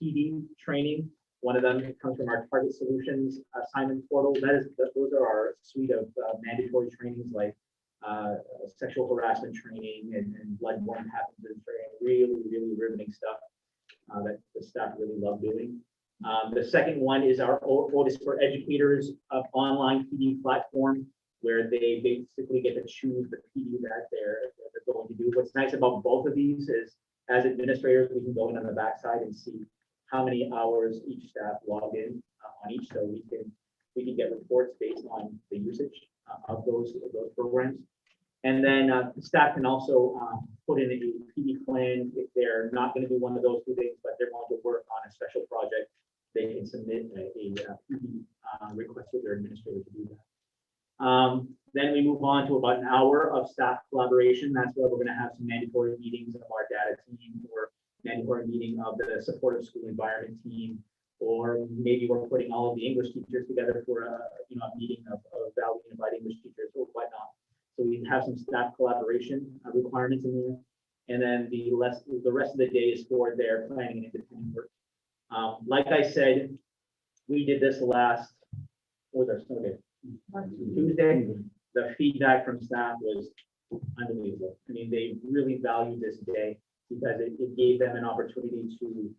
PD training. One of them comes from our Target Solutions assignment portal. Those are our suite of mandatory trainings like sexual harassment training and bloodborne pathogens training. Really riveting stuff that the staff really love doing. The second one is our Otis for Educators online PD platform, where they basically get to choose the PD that they're going to do. What's nice about both of these is, as administrators, we can go in on the backside and see how many hours each staff logged in on each, so we can get reports based on the usage of those programs. And then staff can also put in a PD plan if they're not going to do one of those two things, but they're going to work on a special project. They can submit a PD request to their administrator to do that. Then we move on to about an hour of staff collaboration. That's where we're going to have some mandatory meetings of our data team, or mandatory meeting of the supportive school environment team, or maybe we're putting all of the English teachers together for a meeting of Valley Unified English teachers or whatnot. So we have some staff collaboration requirements in there, and then the rest of the day is for their planning and independent work. Like I said, we did this last, what was our snow day? Tuesday. The feedback from staff was unbelievable. I mean, they really valued this day because it gave them an opportunity to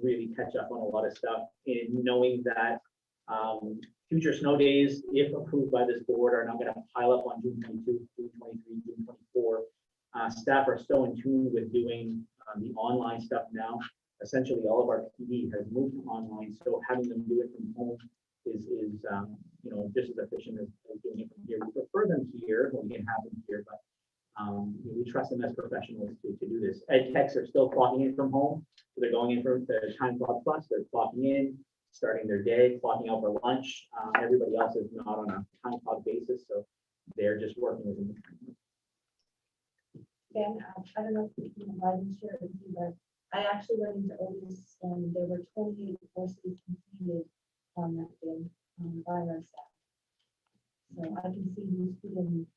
really catch up on a lot of stuff, and knowing that future snow days, if approved by this board, are not going to pile up on June 22, June 23, June 24. Staff are still in tune with doing the online stuff now. Essentially, all of our PD has moved to online, so having them do it from home is just as efficient as doing it from here. We prefer them here when we can have them here, but we trust them as professionals to do this. Ed techs are still clocking in from home, so they're going in for the time clock plus. They're clocking in, starting their day, clocking out for lunch. Everybody else is not on a time clock basis, so they're just working within the time. And I don't know if you can provide and share with you, but I actually went into Otis and there were 28 courses completed on that day by our staff. So I can see who's put in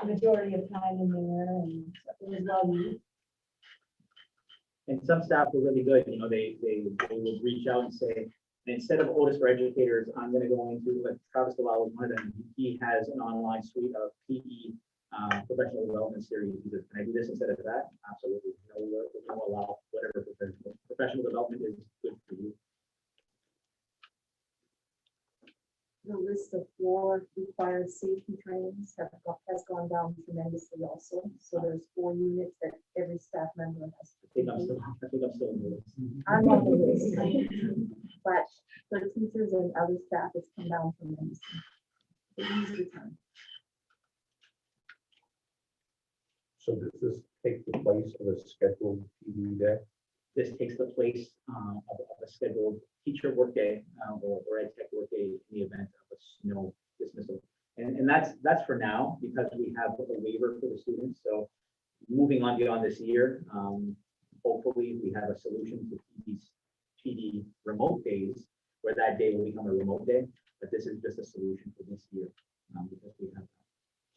the majority of time in there, and it was well used. And some staff were really good. They would reach out and say, instead of Otis for Educators, I'm going to go into, like Travis Delisle is one of them. He has an online suite of PE professional development series. He says, can I do this instead of that? Absolutely. We're going to allow whatever professional development is good for you. The list of 4 required safety trainings has gone down tremendously also. So there's 4 units that every staff member has to I think I'm still in the list. I'm on the list. But for teachers and other staff, it's come down tremendously. It needs return. So does this take the place of a scheduled PD day? this takes the place of a scheduled teacher workday or ed tech workday in the event of a snow dismissal. And that's for now, because we have a waiver for the students. So moving on beyond this year, hopefully we have a solution to these PD remote days, where that day will become a remote day. But this is just a solution for this year, because we have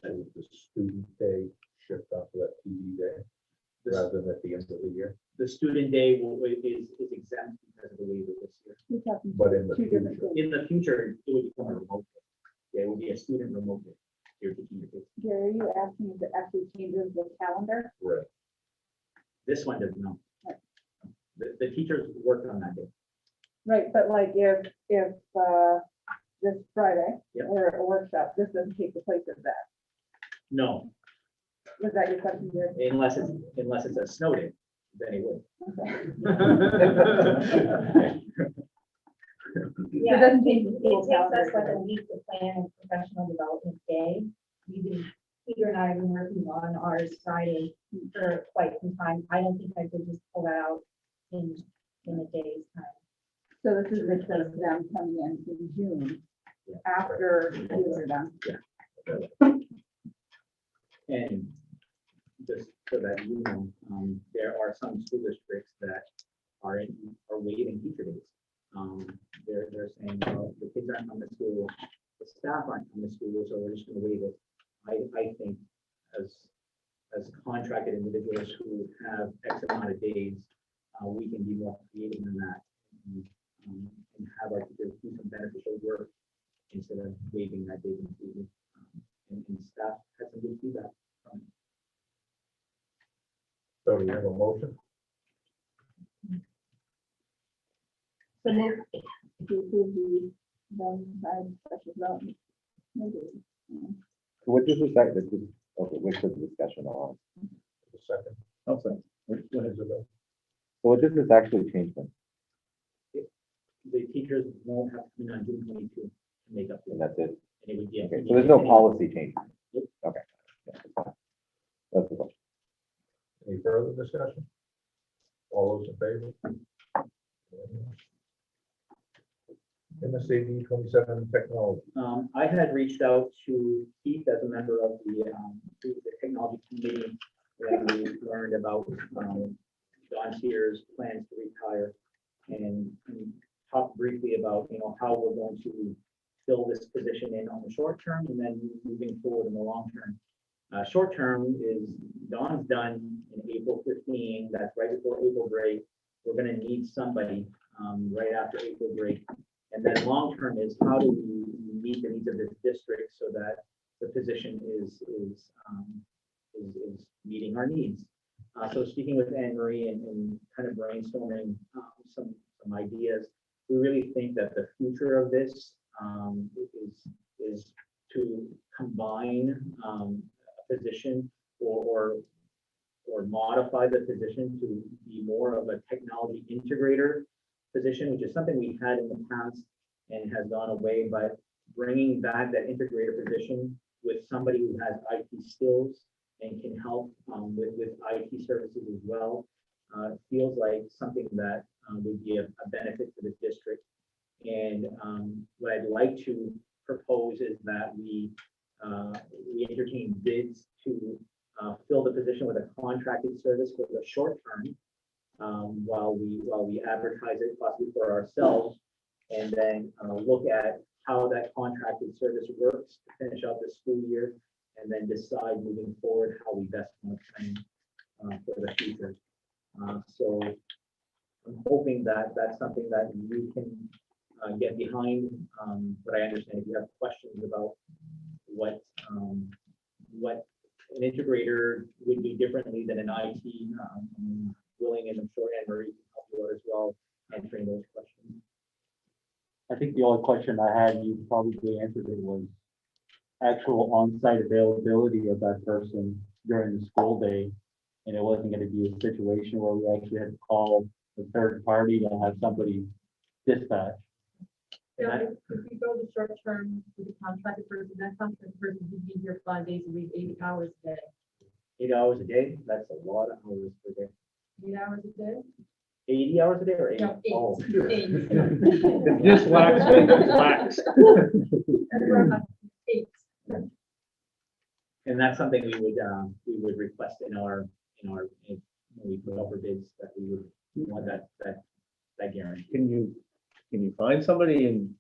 So the student day shift off of that PD day the, rather than at the end of the year, the student day is exempt because of the waiver this year. We're talking but in the two different future. things. In the future, it would become a remote day. Yeah, it would be a student remote day. You're teaching your kids. Gary, are you asking if it actually changes the calendar? Right. This one does not. The teachers work on that day. Right, but like if this Friday, Yeah. or a workshop, this doesn't take the place of that. No, Was that your question, Gary? unless it's a snow day, then it would. Okay. Yeah, It doesn't change the it school takes us calendar. like a week to plan a professional development day. Peter and I have been working on ours Friday for quite some time. I don't think I could just pull that out in a day's time. So this is because of them coming in June, after you are done. And just so that you know, there are some school districts that are waiving teacher days. They're saying, well, the kids aren't coming to school, the staff aren't coming to school, so we're just gonna waive it. I think as contracted individuals who have X amount of days, we can be more creative than that. And have our teachers do some beneficial work instead of waiving that day completely. And staff had some good feedback from it. So do you have a motion? So move to approve the downside special development. Maybe. So what does this, okay, what's the discussion on? The second. I'll say. Go ahead, Isabel. So what does this actually change then? The teachers won't have to come in on June 22 to make up. And that's it? And it would be. Okay, so there's no policy change? Nope. Okay. Yeah, that's fine. That's the question. Any further discussion? All those in favor? MSAD 27 technology. I had reached out to Keith as a member of the technology committee when we learned about Don Sears' plans to retire, and talked briefly about, how we're going to fill this position in on the short term and then moving forward in the long term. Short term is Don's done in April 15. That's right before April break. We're going to need somebody right after April break. And then long term is how do we meet the needs of this district so that the position is meeting our needs. So speaking with Anne Marie and kind of brainstorming some ideas, we really think that the future of this is to combine a position or modify the position to be more of a technology integrator position, which is something we had in the past and has gone away, but bringing back that integrator position with somebody who has IT skills and can help with IT services as well, feels like something that would be a benefit to the district. And what I'd like to propose is that we entertain bids to fill the position with a contracted service for the short term, while we advertise it possibly for ourselves, and then look at how that contracted service works to finish out the school year, and then decide moving forward how we best want to train for the future. So I'm hoping that that's something that we can get behind, but I understand if you have questions about what an integrator would do differently than an IT, I'm willing, and I'm sure Anne Marie can help you out as well, answering those questions. I think the only question I had, you probably answered it, was actual on-site availability of that person during the school day. And it wasn't gonna be a situation where we actually had to call the third party to have somebody dispatch. So if you go the short term with the contracted person, that contracted person would be here 5 days a week, 80 hours a day. 8 hours a day, that's a lot of hours per day. 8 hours a day? 80 hours a day or 80? No, 8. Oh. 8. Dyslexic. And that's something we would request in our, when we put over bids, that we would want that guarantee. Can you find somebody in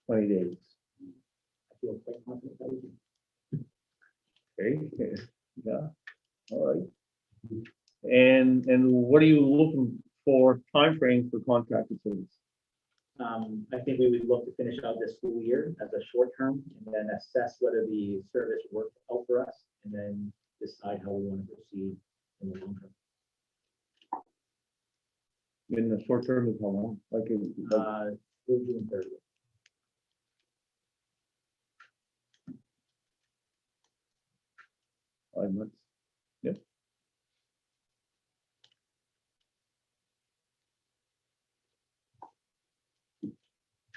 20 days? I feel quite confident that we can. Okay, yeah, all right. And what are you looking for timeframe for contracted service? I think we would look to finish out this school year as a short term and then assess whether the service worked out for us and then decide how we want to proceed in the long term. In the short term is how long? Like, Through June 30th. five months? Yep.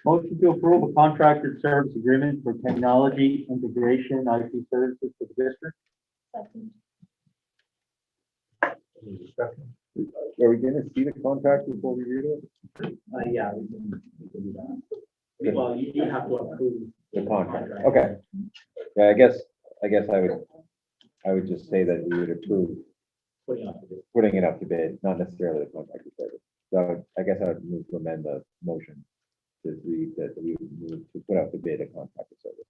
Motion to approve a contracted service agreement for technology integration IT services for the district. Any discussion? Are we gonna see the contract before we read it? Yeah, we can do that. Well, you have to approve. The contract, okay. Yeah, I guess I would just say that we would approve Putting on the bid. putting it up to bid, not necessarily the contracted service. So I guess I would move to amend the motion to read that we would move to put out the bid a contracted service.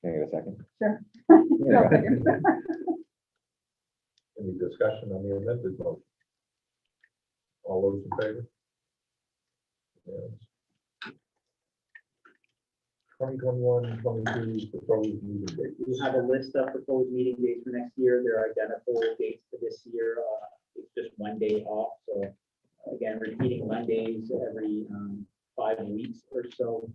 Can I get a second? Sure. Yeah. Any discussion on the amended motion? All those in favor? Yes. 2021-22 proposed meeting dates. We have a list of proposed meeting dates for next year. They're identical dates for this year. It's just one day off. So again, repeating Mondays every 5 weeks or so.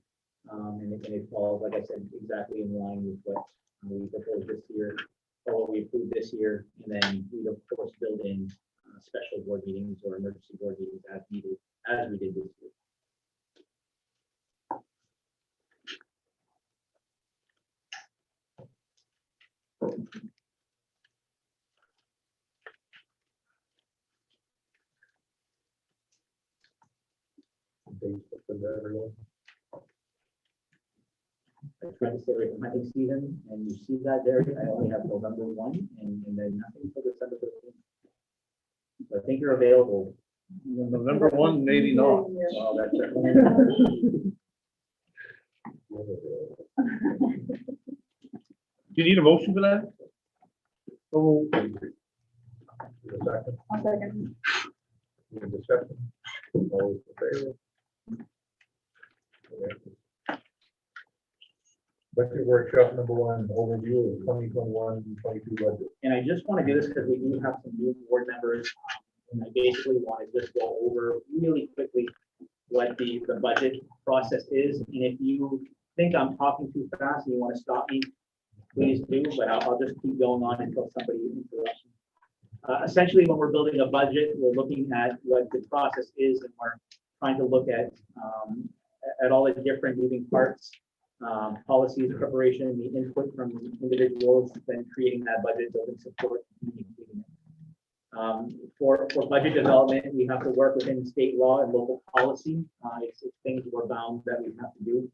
And it falls, like I said, exactly in line with what we proposed this year, or what we approved this year. And then we of course build in special board meetings or emergency board meetings as needed, as we did this year. Dates for everyone. I tried to stay away from hunting season, and you see that there, I only have November 1 and then nothing until December 15th. So I think you're available. November 1, maybe not. Well, that's it. Do you need a motion for that? Oh, A second, I'll second. any discussion? All those in favor? Budget workshop number 1, overview of 2021-22 budget. And I just want to do this because we do have some new board members. And I basically want to just go over really quickly what the budget process is. And if you think I'm talking too fast and you want to stop me, please do, but I'll just keep going on until somebody interrupts me. Essentially, when we're building a budget, we're looking at what the process is, and we're trying to look at all the different moving parts, policies, preparation, the input from individuals, then creating that budget, building support. For budget development, we have to work within state law and local policy. It's things we're bound that we have to do,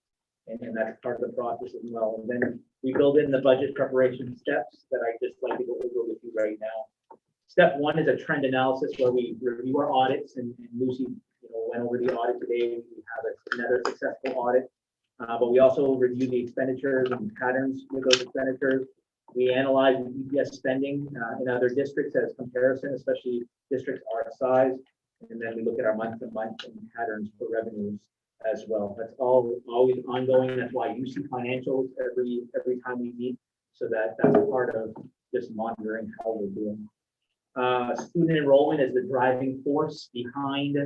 and that's part of the process as well. And then we build in the budget preparation steps that I just like to go over with you right now. Step 1 is a trend analysis where we review our audits, and Lucy went over the audit today. We have another successful audit, but we also review the expenditures and patterns with those expenditures. We analyze the EPS spending in other districts as comparison, especially districts our size. And then we look at our month-to-month and patterns for revenues as well. That's all always ongoing. That's why you see financials every time we meet. So that's part of just monitoring how we're doing. Student enrollment is the driving force behind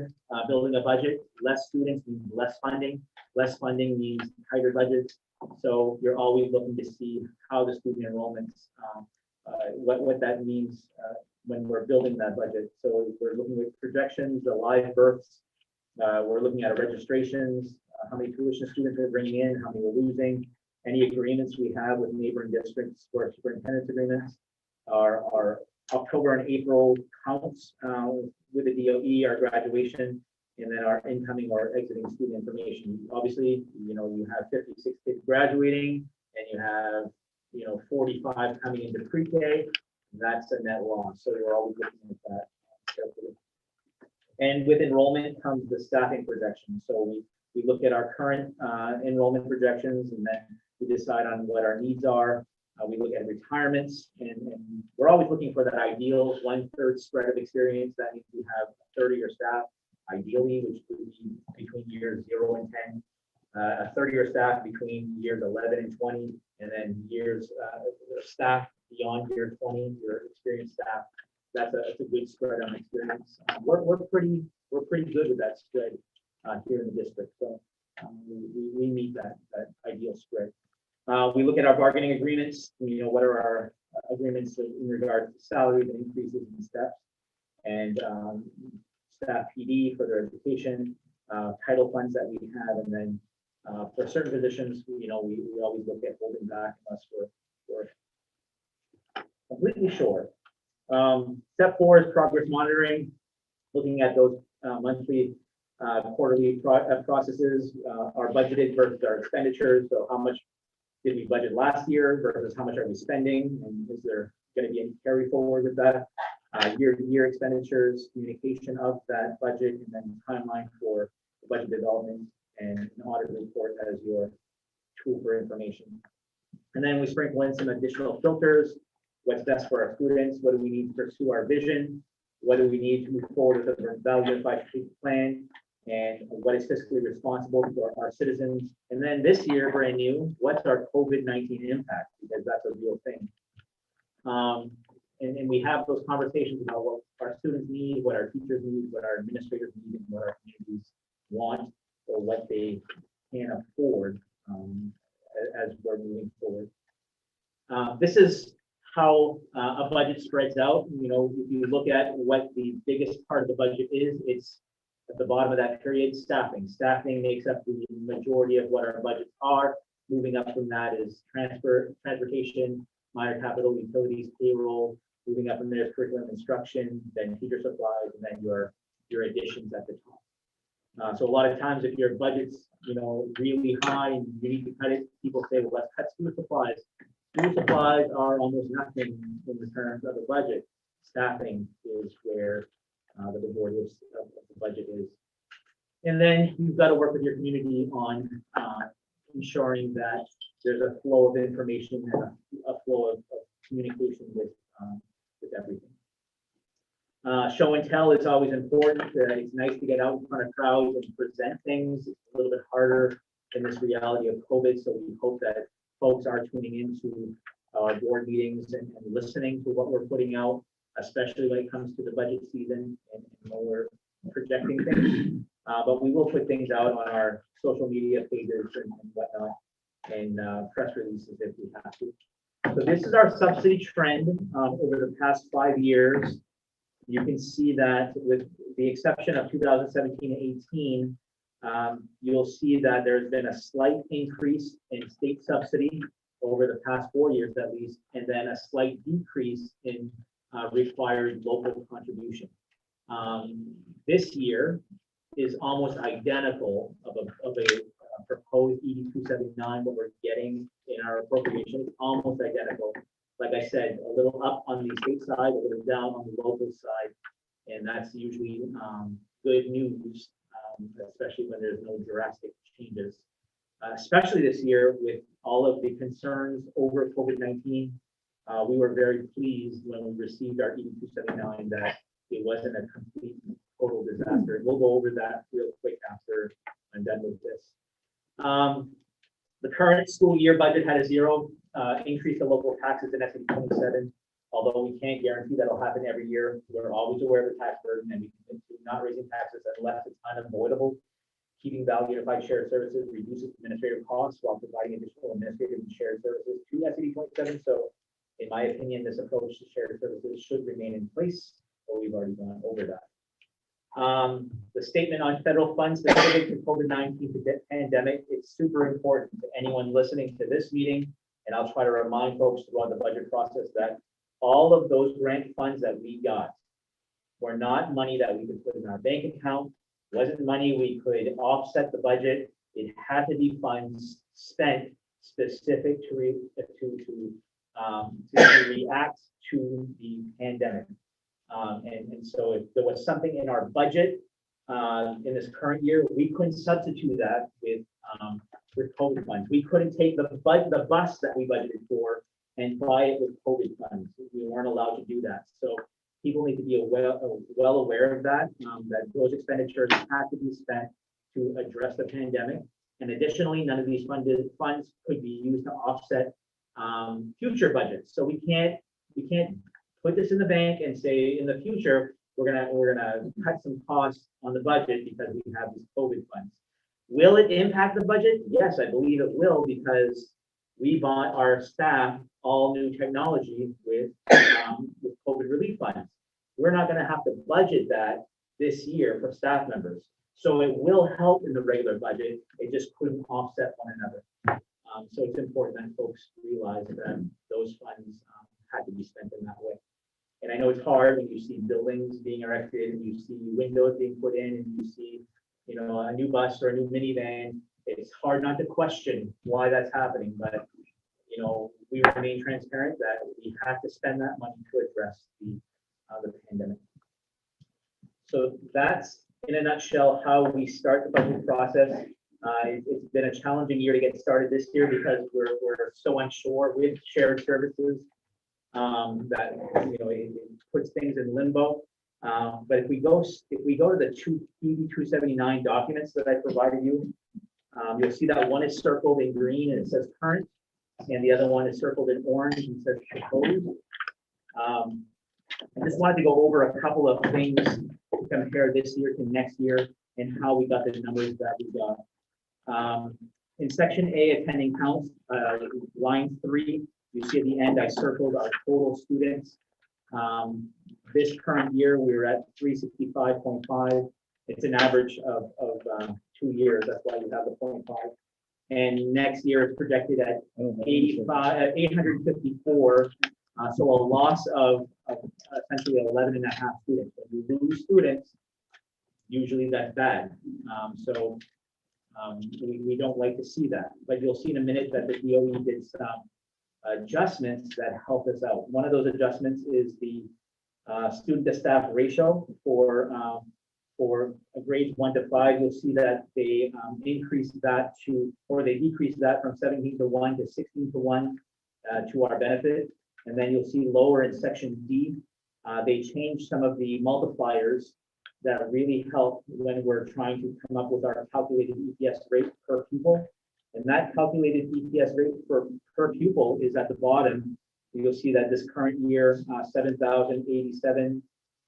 building a budget. Less students means less funding. Less funding means tighter budgets. So you're always looking to see how the student enrollments, what that means when we're building that budget. So we're looking at projections, the live births. We're looking at our registrations, how many tuition students we're bringing in, how many we're losing, any agreements we have with neighboring districts for superintendent's agreements, our October and April counts with the DOE, our graduation, and then our incoming or exiting student information. Obviously, you have 56 kids graduating, and you have 45 coming into pre-K. That's a net loss. So we're always looking at that carefully. And with enrollment comes the staffing projection. So we look at our current enrollment projections, and then we decide on what our needs are. We look at retirements, and we're always looking for that ideal 1/3 spread of experience. That means we have a 30-year staff, ideally, which would be between years 0 and 10, a 30-year staff between years 11 and 20, and then years staff beyond year 20, your experienced staff. That's a good spread on experience. We're pretty good with that spread here in the district. So we meet that ideal spread. We look at our bargaining agreements. What are our agreements in regards to salaries and increases and steps, and staff PD for their education, title funds that we have, and then for certain positions, we always look at holding back unless we're completely sure. Step 4 is progress monitoring, looking at those monthly, quarterly processes, our budgeted versus our expenditures. So how much did we budget last year versus how much are we spending, and is there going to be any carry forward with that? Year-to-year expenditures, communication of that budget, and then timeline for the budget development, and an audit report as your tool for information. And then we sprinkle in some additional filters. What's best for our students? What do we need to pursue our vision? What do we need to move forward with a value-unified strategic plan? And what is fiscally responsible for our citizens? And then this year, brand new, what's our COVID-19 impact? Because that's a real thing. And we have those conversations about what our students need, what our teachers need, what our administrators need, and what our communities want, or what they can afford as we're moving forward. This is how a budget spreads out. If you look at what the biggest part of the budget is, it's at the bottom of that period, staffing. Staffing makes up the majority of what our budgets are. Moving up from that is transportation, minor capital, utilities, payroll. Moving up from there is curriculum instruction, then teacher supplies, and then your additions at the top. So a lot of times, if your budget's really high and you need to cut it, people say, well, let's cut student supplies. Student supplies are almost nothing in the terms of the budget. Staffing is where the majority of the budget is. And then you've got to work with your community on ensuring that there's a flow of information and a flow of communication with everything. Show and tell is always important. It's nice to get out in front of crowds and present things. It's a little bit harder in this reality of COVID, so we hope that folks are tuning into our board meetings and listening to what we're putting out, especially when it comes to the budget season and when we're projecting things. But we will put things out on our social media pages and whatnot, and press releases if we have to. So this is our subsidy trend over the past 5 years. You can see that with the exception of 2017-18, you'll see that there's been a slight increase in state subsidy over the past 4 years at least, and then a slight decrease in required local contribution. This year is almost identical of a proposed ED279, what we're getting in our appropriation, it's almost identical. Like I said, a little up on the state side, a little down on the local side, and that's usually good news, especially when there's no drastic changes. Especially this year with all of the concerns over COVID-19, we were very pleased when we received our ED279 that it wasn't a complete total disaster. We'll go over that real quick after I'm done with this. The current school year budget had a 0 increase in local taxes in MSAD27. Although we can't guarantee that'll happen every year, we're always aware of the tax burden, and we commit to not raising taxes unless it's unavoidable. Keeping value unified shared services reduces administrative costs while providing additional administrative and shared services to MSAD27. So, in my opinion, this approach to shared services should remain in place, but we've already gone over that. The statement on federal funds specific to COVID-19 pandemic, it's super important to anyone listening to this meeting, and I'll try to remind folks throughout the budget process that all of those grant funds that we got were not money that we could put in our bank account, wasn't money we could offset the budget. It had to be funds spent specific to react to the pandemic. And so if there was something in our budget in this current year, we couldn't substitute that with COVID funds. We couldn't take the bus that we budgeted for and buy it with COVID funds. We weren't allowed to do that. So people need to be well aware of that, that those expenditures have to be spent to address the pandemic. And additionally, none of these funds could be used to offset future budgets. So we can't put this in the bank and say in the future we're gonna cut some costs on the budget because we have these COVID funds. Will it impact the budget? Yes, I believe it will, because we bought our staff all new technology with COVID relief funds. We're not gonna have to budget that this year for staff members. So it will help in the regular budget. It just couldn't offset one another. So it's important that folks realize that those funds had to be spent in that way. And I know it's hard when you see buildings being erected and you see windows being put in and you see, you know, a new bus or a new minivan. It's hard not to question why that's happening, but you know, we remain transparent that we have to spend that money to address the pandemic. So that's in a nutshell how we start the budget process. It's been a challenging year to get started this year because we're so unsure with shared services that you know it puts things in limbo. But if we go to the EB279 documents that I provided you, you'll see that one is circled in green and it says current, and the other one is circled in orange and says proposed. I just wanted to go over a couple of things to compare this year to next year and how we got the numbers that we got. In section A, attending counts, line 3, you see at the end, I circled our total students. This current year, we were at 365.5. It's an average of 2 years. That's why we have the 0.5. And next year it's projected at 854. So a loss of essentially 11 and a half students. When you lose students, usually that's bad. We don't like to see that, but you'll see in a minute that the DOE did some adjustments that help us out. One of those adjustments is the student to staff ratio for grades 1 to 5. You'll see that they decreased that from 17 to 1 to 16 to 1 to our benefit. And then you'll see lower in section D, they changed some of the multipliers that really help when we're trying to come up with our calculated EPS rate per pupil. And that calculated EPS rate per pupil is at the bottom. You'll see that this current year, 7,087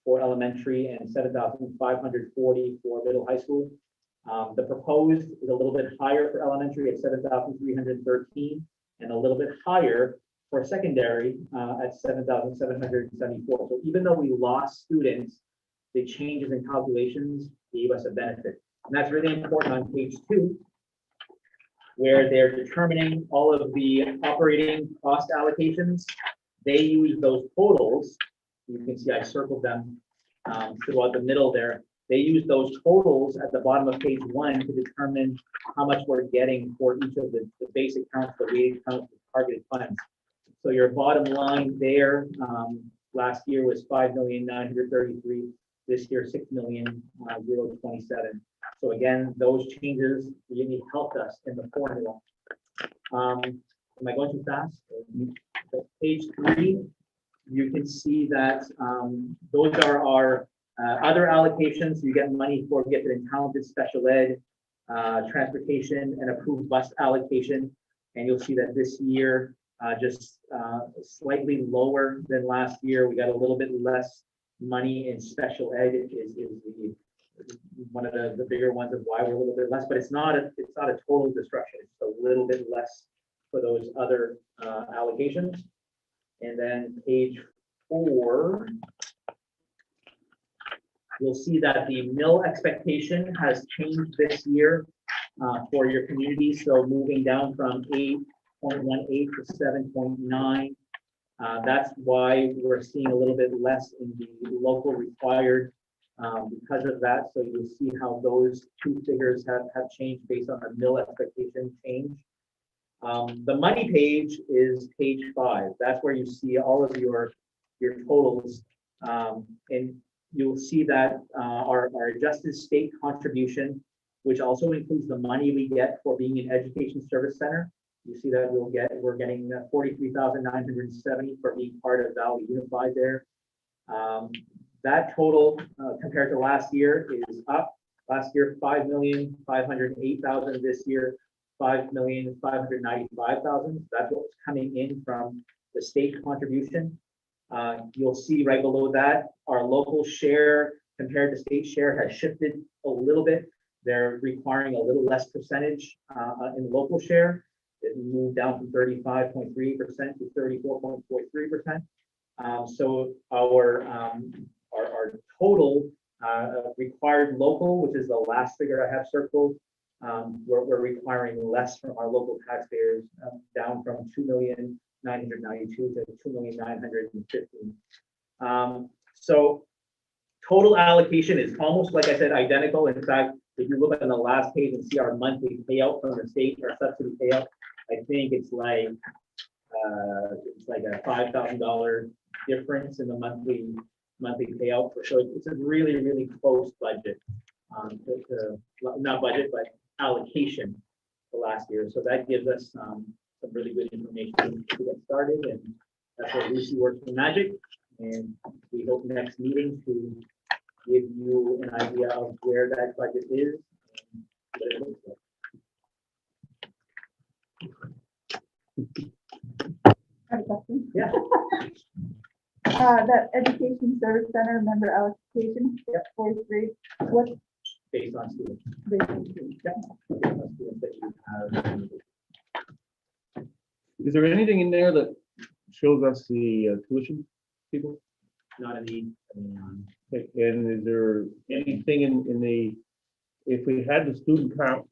for elementary and 7,540 for middle high school. The proposed is a little bit higher for elementary at 7,313 and a little bit higher for secondary at 7,774. So even though we lost students, the changes in calculations gave us a benefit. And that's really important on page 2, where they're determining all of the operating cost allocations. They use those totals. You can see I circled them throughout the middle there. They use those totals at the bottom of page 1 to determine how much we're getting for each of the basic counts, the weighted counts, the targeted funds. So your bottom line there, last year was 5,933,000. This year, 6,027,000. So again, those changes really helped us in the formula. Am I going too fast? Page 3, you can see that those are our other allocations. You get money for gifted and talented special ed, transportation, and approved bus allocation. And you'll see that this year, just slightly lower than last year. We got a little bit less money in special ed is one of the bigger ones of why we're a little bit less, but it's not a total destruction. It's a little bit less for those other allocations. And then page 4, you'll see that the mill expectation has changed this year for your community. So moving down from 8.18 to 7.9. That's why we're seeing a little bit less in the local required because of that. So you'll see how those two figures have changed based on our mill expectation change. The money page is page 5. That's where you see all of your totals. And you'll see that our adjusted state contribution, which also includes the money we get for being an education service center. You see that we're getting 43,970 for being part of Valley Unified there. That total compared to last year is up. Last year, 5,508,000. This year, 5,595,000. That's what's coming in from the state contribution. You'll see right below that, our local share compared to state share has shifted a little bit. They're requiring a little less percentage in local share. It moved down from 35.3% to 34.43%. So our total required local, which is the last figure I have circled, we're requiring less from our local taxpayers, down from 2,992,000 to 2,915,000. So total allocation is almost, like I said, identical. In fact, if you look at the last page and see our monthly payout from the state, our subsidy payout, I think it's like a $5,000 difference in the monthly payout. So it's a really, really close budget, not budget, but allocation for last year. So that gives us some really good information to get started, and that's what Lucy works for magic. And we hope next meeting to give you an idea of where that budget is and what it looks like. I have a question. Yeah. That education service center member allocation, fourth grade, what? Based on students. Based on students. Based on students that you have. Is there anything in there that shows us the tuition people? Not in the, Okay, and is there anything in the, if we had the student count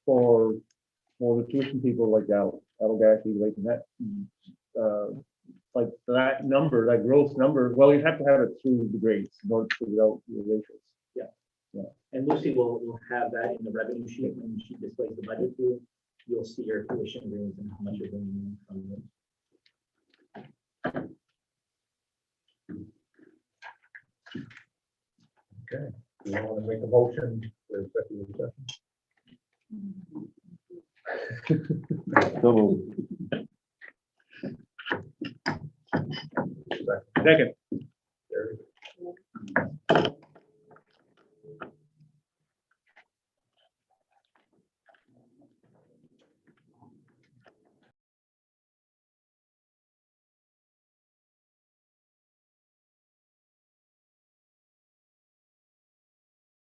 for the tuition people like Allocations, like that, like that number, that gross number, well, you have to have it through the grades in order to figure out the ratios. and Lucy will have that in the revenue sheet when she displays the budget to you. You'll see your tuition agreements and how much you're bringing in from them. Okay, you want to make a motion for executive session? So Second. Second.